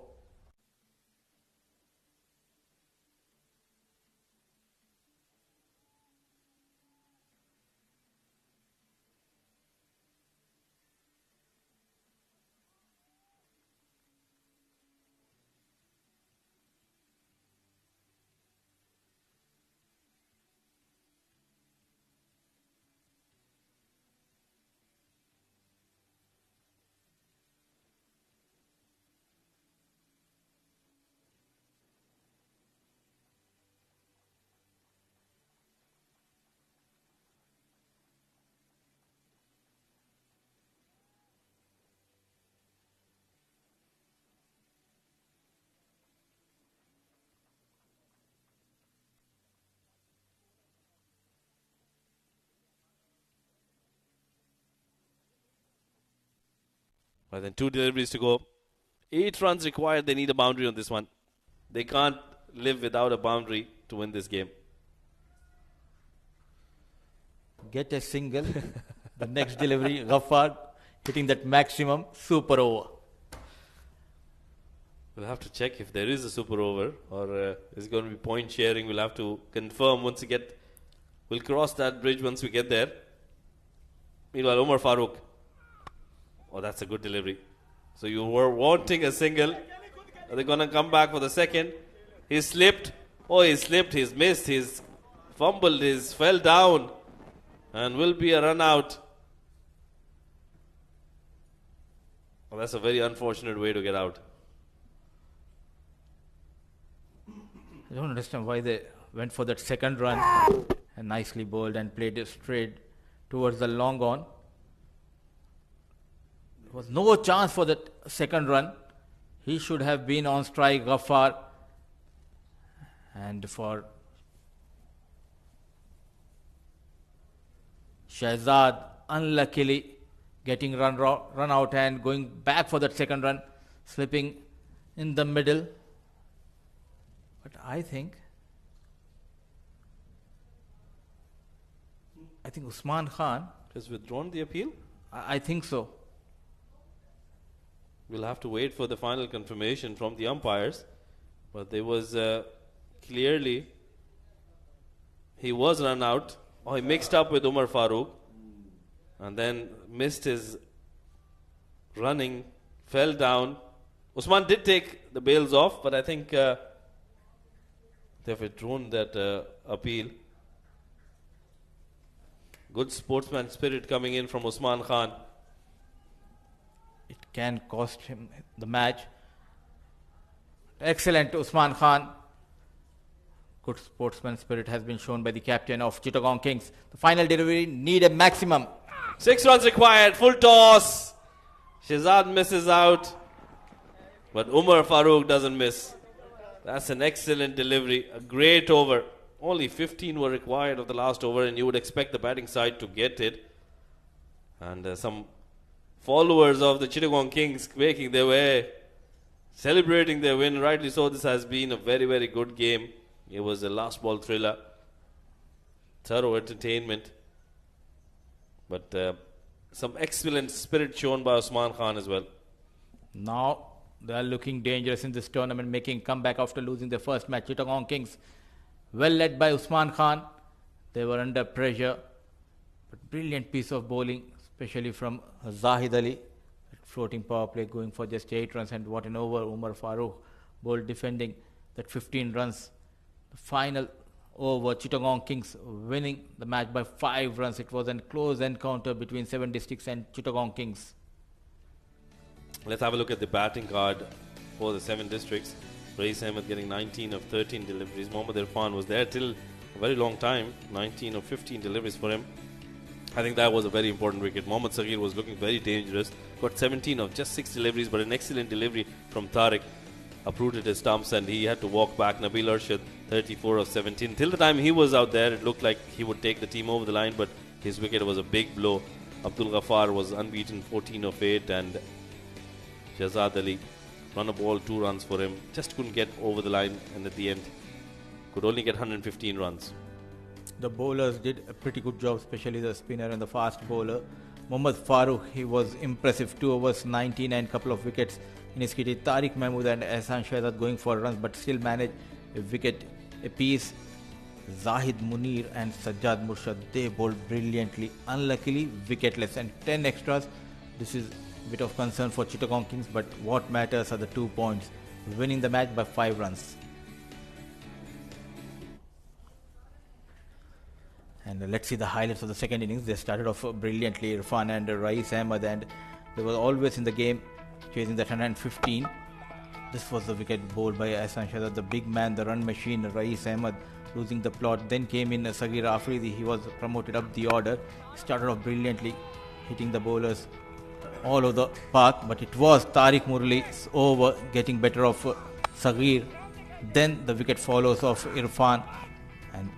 But then 2 deliveries to go. 8 runs required. They need a boundary on this one. They can't live without a boundary to win this game. Get a single. The next delivery, Ghaffar hitting that maximum super over. We'll have to check if there is a super over, or is it going to be point sharing. We'll have to confirm once we get. We'll cross that bridge once we get there. Meanwhile, Umar Farooq. Oh, that's a good delivery. So you were wanting a single. Are they going to come back for the second? He slipped. Oh, he slipped. He's missed. He's fumbled. He's fell down. And will be a run out. Oh, that's a very unfortunate way to get out. I don't understand why they went for that second run and nicely bowled and played it straight towards the long on. There was no chance for that second run. He should have been on strike, Ghaffar. And for Shahzad, unluckily getting run out and going back for that second run, slipping in the middle. But I think Usman Khan Has withdrawn the appeal? I think so. We'll have to wait for the final confirmation from the umpires. But there was clearly he was run out. Oh, he mixed up with Umar Farooq and then missed his running, fell down. Usman did take the bails off, but I think they've withdrawn that appeal. Good sportsman spirit coming in from Usman Khan. It can cost him the match. Excellent, Usman Khan. Good sportsman spirit has been shown by the captain of Chittagong Kings. The final delivery need a maximum. 6 runs required, full toss. Shahzad misses out, but Umar Farooq doesn't miss. That's an excellent delivery, a great over. Only 15 were required of the last over, and you would expect the batting side to get it. And some followers of the Chittagong Kings making their way, celebrating their win. Rightly so, this has been a very, very good game. It was a last ball thriller. Thorough entertainment. But some excellent spirit shown by Usman Khan as well. Now they are looking dangerous in this tournament, making comeback after losing their first match. Chittagong Kings, well led by Usman Khan. They were under pressure. But brilliant piece of bowling, especially from Zahid Ali. Floating power play going for just 8 runs, and what an over. Umar Farooq bowled defending that 15 runs. The final over, Chittagong Kings winning the match by 5 runs. It was a close encounter between 7 districts and Chittagong Kings. Let's have a look at the batting card for the 7 districts. Rais Ahmed getting 19 of 13 deliveries. Mohammad Irfan was there till a very long time. 19 of 15 deliveries for him. I think that was a very important wicket. Mohammad Saghir was looking very dangerous. Got 17 of just 6 deliveries, but an excellent delivery from Tariq. Uprooted his stumps and he had to walk back. Nabil Arshad, 34 of 17. Till the time he was out there, it looked like he would take the team over the line, but his wicket was a big blow. Abdul Ghaffar was unbeaten, 14 of 8, and Shahzad Ali, run a ball, 2 runs for him. Just couldn't get over the line, and at the end, could only get 115 runs. The bowlers did a pretty good job, especially the spinner and the fast bowler. Mohammad Farooq, he was impressive. 2 overs, 19 and couple of wickets in his kitty. Tariq Mahmood and Ehsan Shahzad going for runs, but still managed a wicket apiece. Zahid Munir and Sajjad Murshad, they bowled brilliantly. Unluckily, wicketless, and 10 extras. This is a bit of concern for Chittagong Kings, but what matters are the 2 points. Winning the match by 5 runs. And let's see the highlights of the second innings. They started off brilliantly, Irfan and Rais Ahmed, and they were always in the game, chasing that 115. This was the wicket bowled by Ehsan Shahzad, the big man, the run machine. Rais Ahmed losing the plot. Then came in Saghir Afridi. He was promoted up the order. He started off brilliantly, hitting the bowlers all over the park. But it was Tariq Murali's over, getting better of Saghir. Then the wicket follows of Irfan, and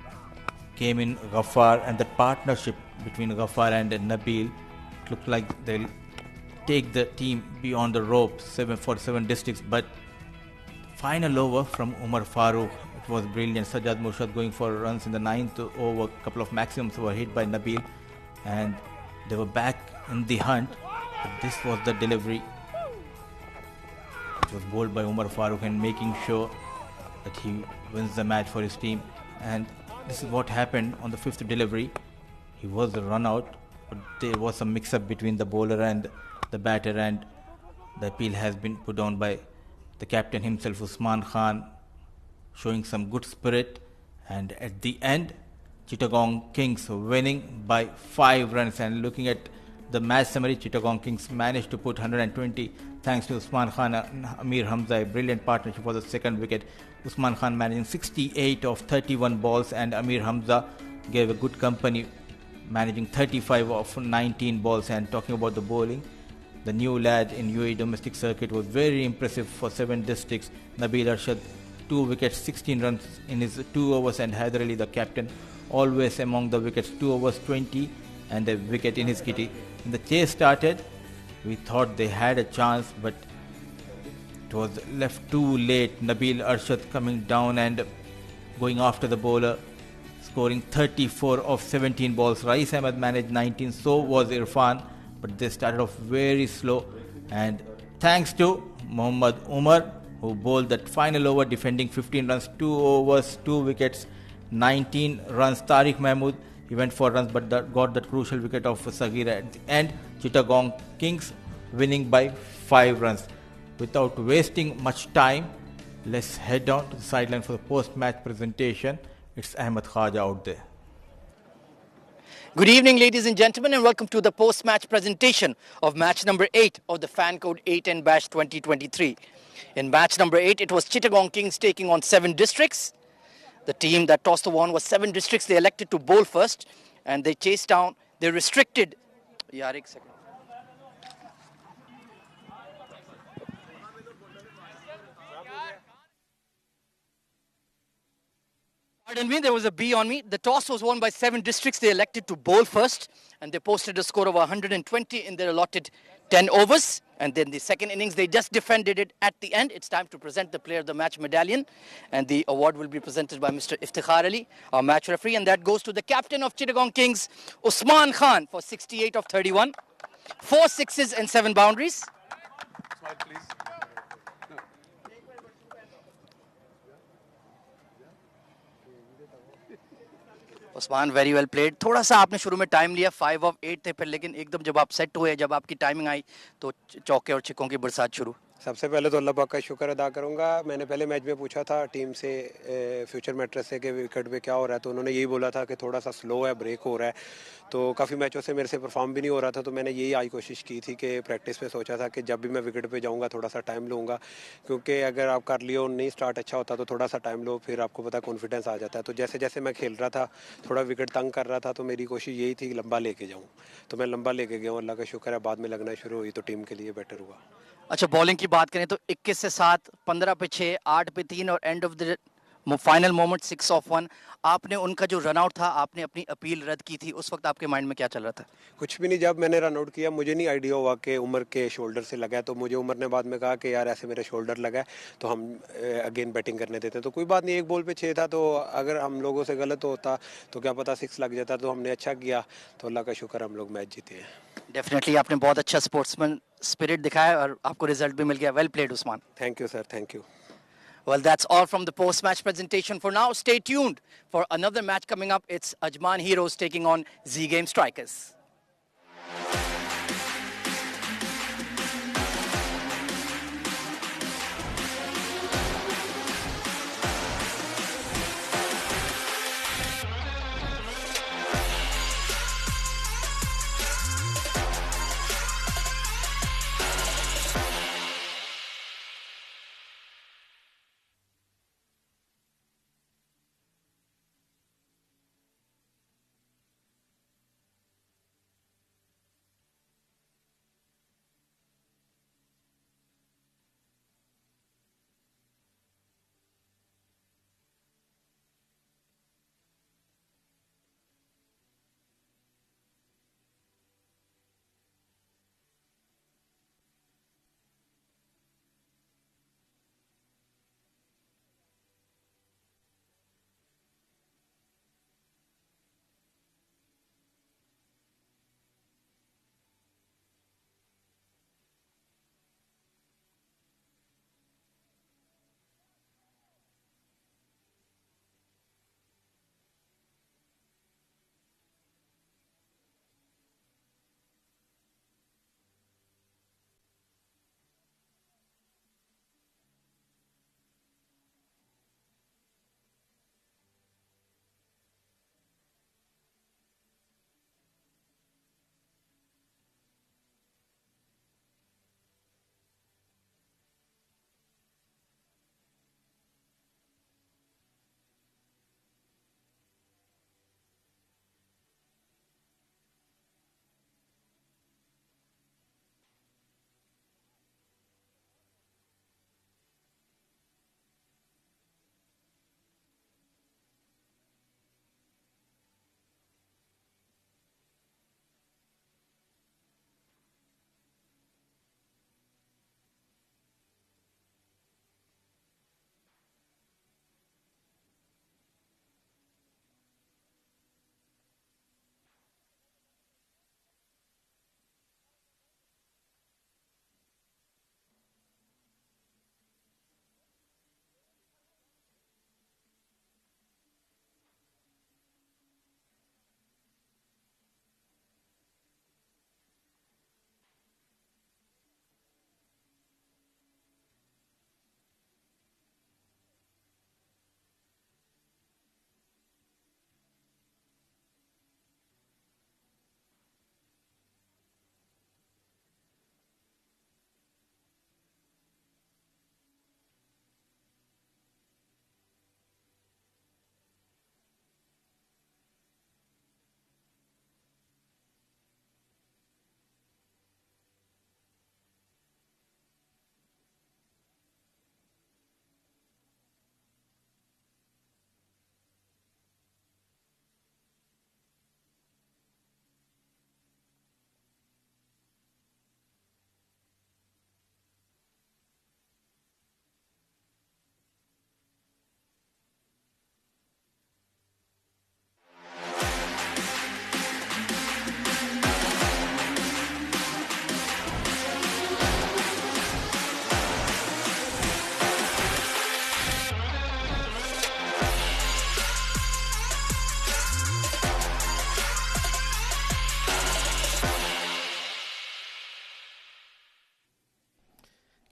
came in Ghaffar, and the partnership between Ghaffar and Nabil, it looked like they'll take the team beyond the rope, 7 districts. But final over from Umar Farooq, it was brilliant. Sajjad Murshad going for runs in the 9th over. A couple of maximums were hit by Nabil, and they were back in the hunt. But this was the delivery. It was bowled by Umar Farooq, and making sure that he wins the match for his team. And this is what happened on the 5th delivery. He was run out, but there was some mix-up between the bowler and the batter, and the appeal has been put down by the captain himself, Usman Khan, showing some good spirit. And at the end, Chittagong Kings winning by 5 runs. And looking at the match summary, Chittagong Kings managed to put 120 thanks to Usman Khan and Amir Hamza, a brilliant partnership for the second wicket. Usman Khan managing 68 of 31 balls, and Amir Hamza gave a good company, managing 35 of 19 balls. And talking about the bowling, the new lad in UAE domestic circuit was very impressive for 7 districts. Nabil Arshad 2 wickets, 16 runs in his 2 overs, and Haider Ali, the captain, always among the wickets, 2 overs, 20 and a wicket in his kitty. When the chase started, we thought they had a chance, but it was left too late. Nabil Arshad coming down and going after the bowler, scoring 34 of 17 balls. Rais Ahmed managed 19, so was Irfan, but they started off very slow. And thanks to Mohammad Umar, who bowled that final over, defending 15 runs, 2 overs, 2 wickets, 19 runs. Tariq Mahmood, he went for runs, but got that crucial wicket of Sagir at the end. Chittagong Kings winning by 5 runs. Without wasting much time, let's head down to the sideline for the post-match presentation. It's Ahmed Khaja out there. Good evening, ladies and gentlemen, and welcome to the post-match presentation of match number 8 of the Fan Code T10 Bash 2023. In match number 8, it was Chittagong Kings taking on 7 districts. The team that tossed the wand was 7 districts. They elected to bowl first, and they chased down, they restricted. Pardon me, there was a bee on me. The toss was won by 7 districts. They elected to bowl first, and they posted a score of 120 in their allotted 10 overs. And then the second innings, they just defended it at the end. It's time to present the Player of the Match medallion, and the award will be presented by Mr. Iftikhar Ali, our match referee, and that goes to the captain of Chittagong Kings, Usman Khan, for 68 of 31, 4 sixes and 7 boundaries. Smile, please. Usman very well played. थोड़ा सा आपने शुरू में time लिया, 5 of 8 थे फिर, लेकिन एकदम जब आप सेट हुए, जब आपकी टाइमिंग आई तो चौके और छिक्कों की बरसात शुरू. सबसे पहले तो अल्लाह पाक का शुक्र अदा करूंगा. मैंने पहले मैच में पूछा था टीम से, फ्यूचर मैट्रेस से, कि विकेट पे क्या हो रहा है, तो उन्होंने यही बोला था कि थोड़ा सा स्लो है, ब्रेक हो रहा है. तो काफ़ी मैचों से मेरे से परफॉर्म भी नहीं हो रहा था, तो मैंने यही आई कोशिश की थी कि प्रैक्टिस में सोचा था कि जब भी मैं विकेट पे जाऊंगा थोड़ा सा टाइम लूँगा, क्योंकि अगर आप कर लियो नहीं स्टार्ट अच्छा होता तो थोड़ा सा टाइम लो, फिर आपको पता कॉन्फिडेंस आ जाता है. तो जैसे जैसे मैं खेल रहा था, थोड़ा विकेट तंग कर रहा था, तो मेरी कोशिश यही थी कि लंबा लेके जाऊँ. तो मैं लंबा लेके गया हूँ, अल्लाह का शुक्र है, बाद में लगना शुरू हुई तो टीम के लिए बेटर हुआ. अच्छा, बॉलिंग की बात करें तो 21 से 7, 15 पे 6, 8 पे 3 और end of the final moment 6 of 1. आपने उनका जो रन आउट था, आपने अपनी अपील रद्द की थी, उस वक्त आपके माइंड में क्या चल रहा था? कुछ भी नहीं. जब मैंने रन आउट किया, मुझे नहीं आइडिया हुआ कि उमर के शोल्डर से लगा है, तो मुझे उमर ने बाद में कहा कि यार ऐसे मेरे शोल्डर लगा है, तो हम अगेन बैटिंग करने देते हैं. तो कोई बात नहीं, 1 बॉल पे 6 था, तो अगर हम लोगों से गलत होता तो क्या पता 6 लग जाता. तो हमने अच्छा किया, तो अल्लाह का शुक्र हम लोग मैच जीते हैं. डेफिनेटली आपने बहुत अच्छा स्पोर्ट्समैन स्पिरिट दिखाया और आपको रिजल्ट भी मिल गया. Well played Usman. Thank you sir, thank you. Well, that's all from the post-match presentation for now. Stay tuned for another match coming up. It's Ajman Heroes taking on Z-Game Strikers.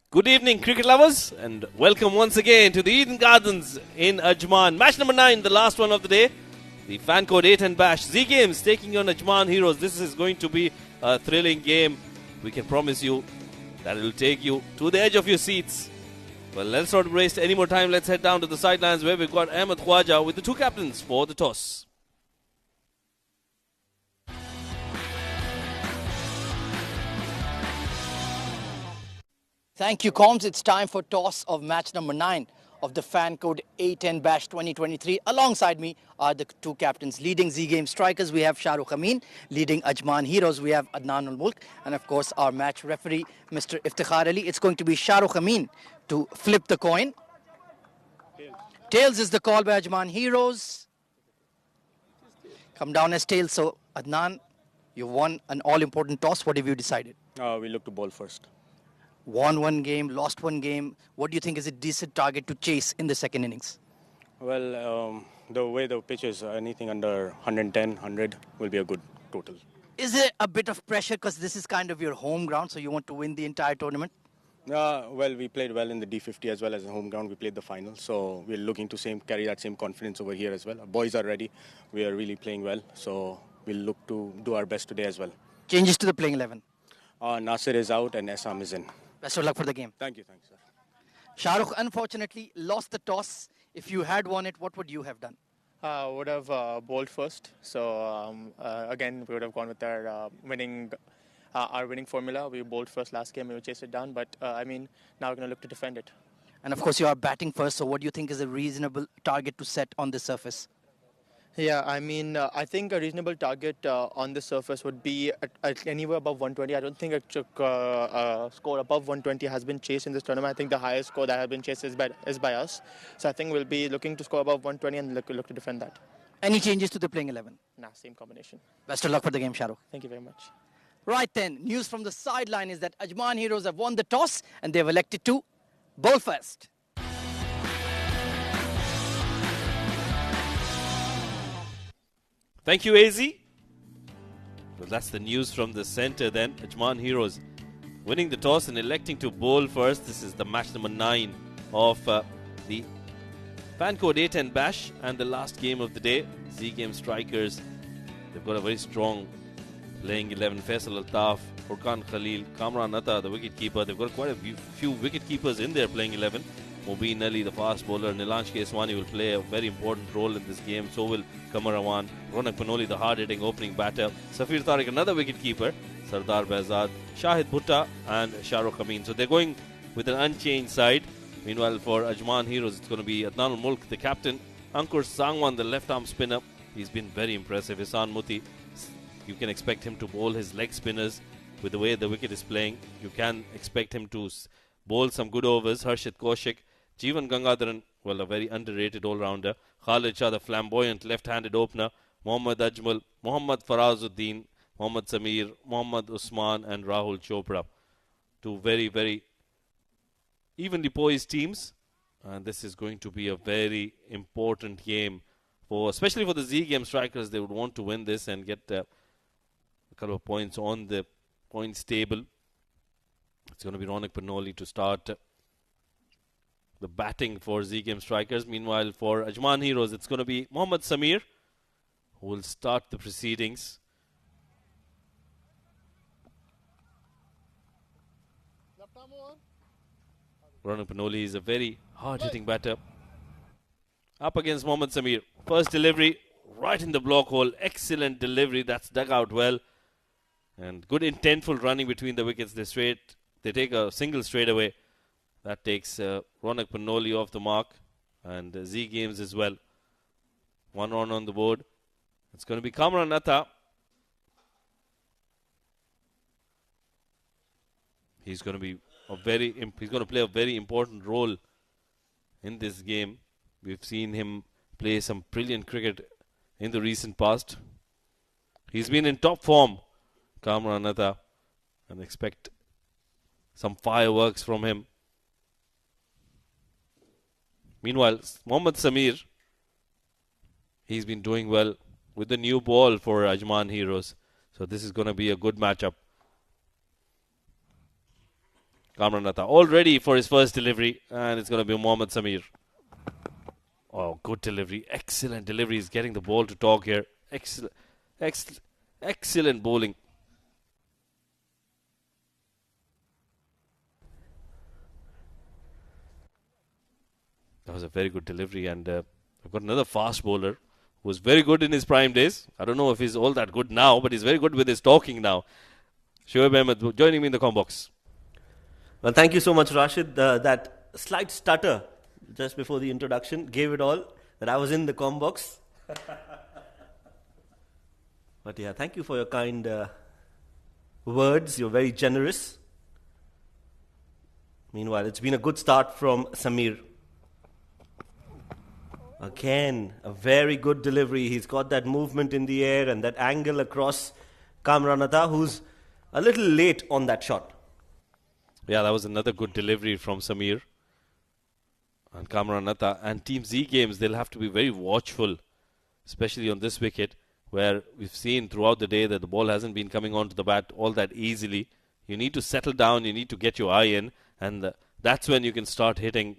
Good evening, cricket lovers, and welcome once again to the Eden Gardens in Ajman. Match number 9, the last one of the day. The fan code 8 Bash Z Games taking on Ajman Heroes. This is going to be a thrilling game. We can promise you that it will take you to the edge of your seats. Well, let's not waste any more time. Let's head down to the sidelines where we've got Ahmed Khwaja with the two captains for the toss. Thank you, Combs. It's time for toss of match number 9 of the fan code 810 Bash 2023. Alongside me are the two captains. Leading Z Game strikers, we have Shahrukh Amin. Leading Ajman Heroes, we have Adnan Ul Mulk. And of course, our match referee, Mr. Iftikhar Ali. It's going to be Shahrukh Amin to flip the coin. Tails is the call by Ajman Heroes. Come down as tails. So, Adnan, you won an all-important toss. What have you decided? We look to ball first. Won one game, lost one game. What do you think is a decent target to chase in the second innings? Well, the way the pitch is, anything under 110, 100 will be a good total. Is there a bit of pressure because this is kind of your home ground, so you want to win the entire tournament? Well, we played well in the D50 as well as the home ground. We played the final, so we're looking to carry that same confidence over here as well. Our boys are ready. We are really playing well, so we'll look to do our best today as well. Changes to the playing 11. Nasir is out and Essam is in. Best of luck for the game. Thank you, sir. Shahrukh unfortunately lost the toss. If you had won it, what would you have done? Would have bowled first. So again, we would have gone with our winning formula. We bowled first last game. We chased it down. But now we're going to look to defend it. And of course, you are batting first. So what do you think is a reasonable target to set on the surface? Yeah, I think a reasonable target on the surface would be at anywhere above 120. I don't think a score above 120 has been chased in this tournament. I think the highest score that has been chased is by us. So I think we'll be looking to score above 120 and look to defend that. Any changes to the playing 11? Nah, same combination. Best of luck for the game, Shahrukh. Thank you very much. Right then, news from the sideline is that Ajman Heroes have won the toss and they've elected to bowl first. Thank you, AZ. Well, that's the news from the center then. Ajman Heroes winning the toss and electing to bowl first. This is the match number 9 of the fan code 810 Bash and the last game of the day. Z Game strikers. They've got a very strong playing 11. Faisal Altaf, Furqan Khalil, Kamran Atta, the wicket keeper. They've got quite a few wicket keepers in their playing 11. Mubin Ali, the fast bowler. Nilansh Keswani will play a very important role in this game. So will Kamar Rawan. Ronak Panoli, the hard-hitting opening batter. Safir Tariq, another wicket keeper. Sardar Behzad, Shahid Bhutta and Shahrukh Amin. So they're going with an unchanged side. Meanwhile, for Ajman Heroes, it's going to be Adnan Ul Mulk, the captain. Ankur Sangwan, the left-arm spinner. He's been very impressive. Ihsan Muti, you can expect him to bowl his leg spinners with the way the wicket is playing. You can expect him to bowl some good overs. Harshit Kaushik. Jeevan Gangadharan, well, a very underrated all-rounder. Khalid Shah, the flamboyant left-handed opener. Mohammad Ajmal, Mohammad Farazuddin, Mohammad Samir, Mohammad Usman and Rahul Chopra. Two very, very evenly poised teams. And this is going to be a very important game, especially for the Z Game strikers. They would want to win this and get a couple of points on the points table. It's going to be Ronak Panoli to start the batting for Z Game strikers. Meanwhile, for Ajman Heroes, it's going to be Mohammad Samir who will start the proceedings. Ronak Panoli is a very hard-hitting batter. Up against Mohammad Samir. First delivery, right in the block hole. Excellent delivery. That's dug out well. And good intentful running between the wickets. They take a single straight away. That takes Ronak Panoli off the mark. And Z Games as well. 1 run on the board. It's going to be Kamran Atta. He's going to play a very important role in this game. We've seen him play some brilliant cricket in the recent past. He's been in top form, Kamran Atta, and expect some fireworks from him. Meanwhile, Mohammad Samir, he's been doing well with the new ball for Ajman Heroes. So this is going to be a good matchup. Kamran Atta all ready for his first delivery, and it's going to be Mohammad Samir. Oh, good delivery. Excellent delivery. He's getting the ball to talk here. Excellent bowling. That was a very good delivery, and I've got another fast bowler who was very good in his prime days. I don't know if he's all that good now, but he's very good with his talking now. Shoaib Ahmed joining me in the com box. Well, thank you so much, Rashid. That slight stutter just before the introduction gave it all that I was in the com box. But yeah, thank you for your kind words. You're very generous. Meanwhile, it's been a good start from Samir. Again, a very good delivery. He's got that movement in the air and that angle across Kamran Atta, who's a little late on that shot. Yeah, that was another good delivery from Samir. And Kamran Atta. And Team Z games, they'll have to be very watchful, especially on this wicket, where we've seen throughout the day that the ball hasn't been coming onto the bat all that easily. You need to settle down, you need to get your eye in, and that's when you can start hitting.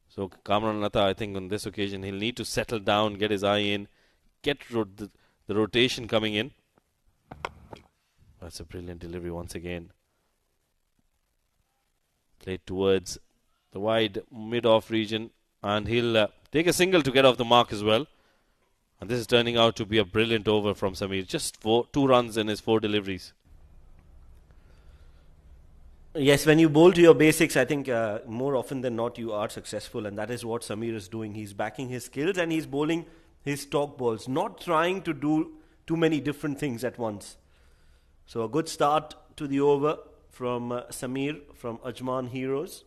So Kamran Atta, I think on this occasion, he'll need to settle down, get his eye in, get the rotation coming in. That's a brilliant delivery once again. Played towards the wide mid-off region, and he'll take a single to get off the mark as well. And this is turning out to be a brilliant over from Samir. Just 2 runs in his 4 deliveries. Yes, when you bowl to your basics, I think more often than not you are successful, and that is what Samir is doing. He's backing his skills and he's bowling his talk balls, not trying to do too many different things at once. So a good start to the over from Samir from Ajman Heroes.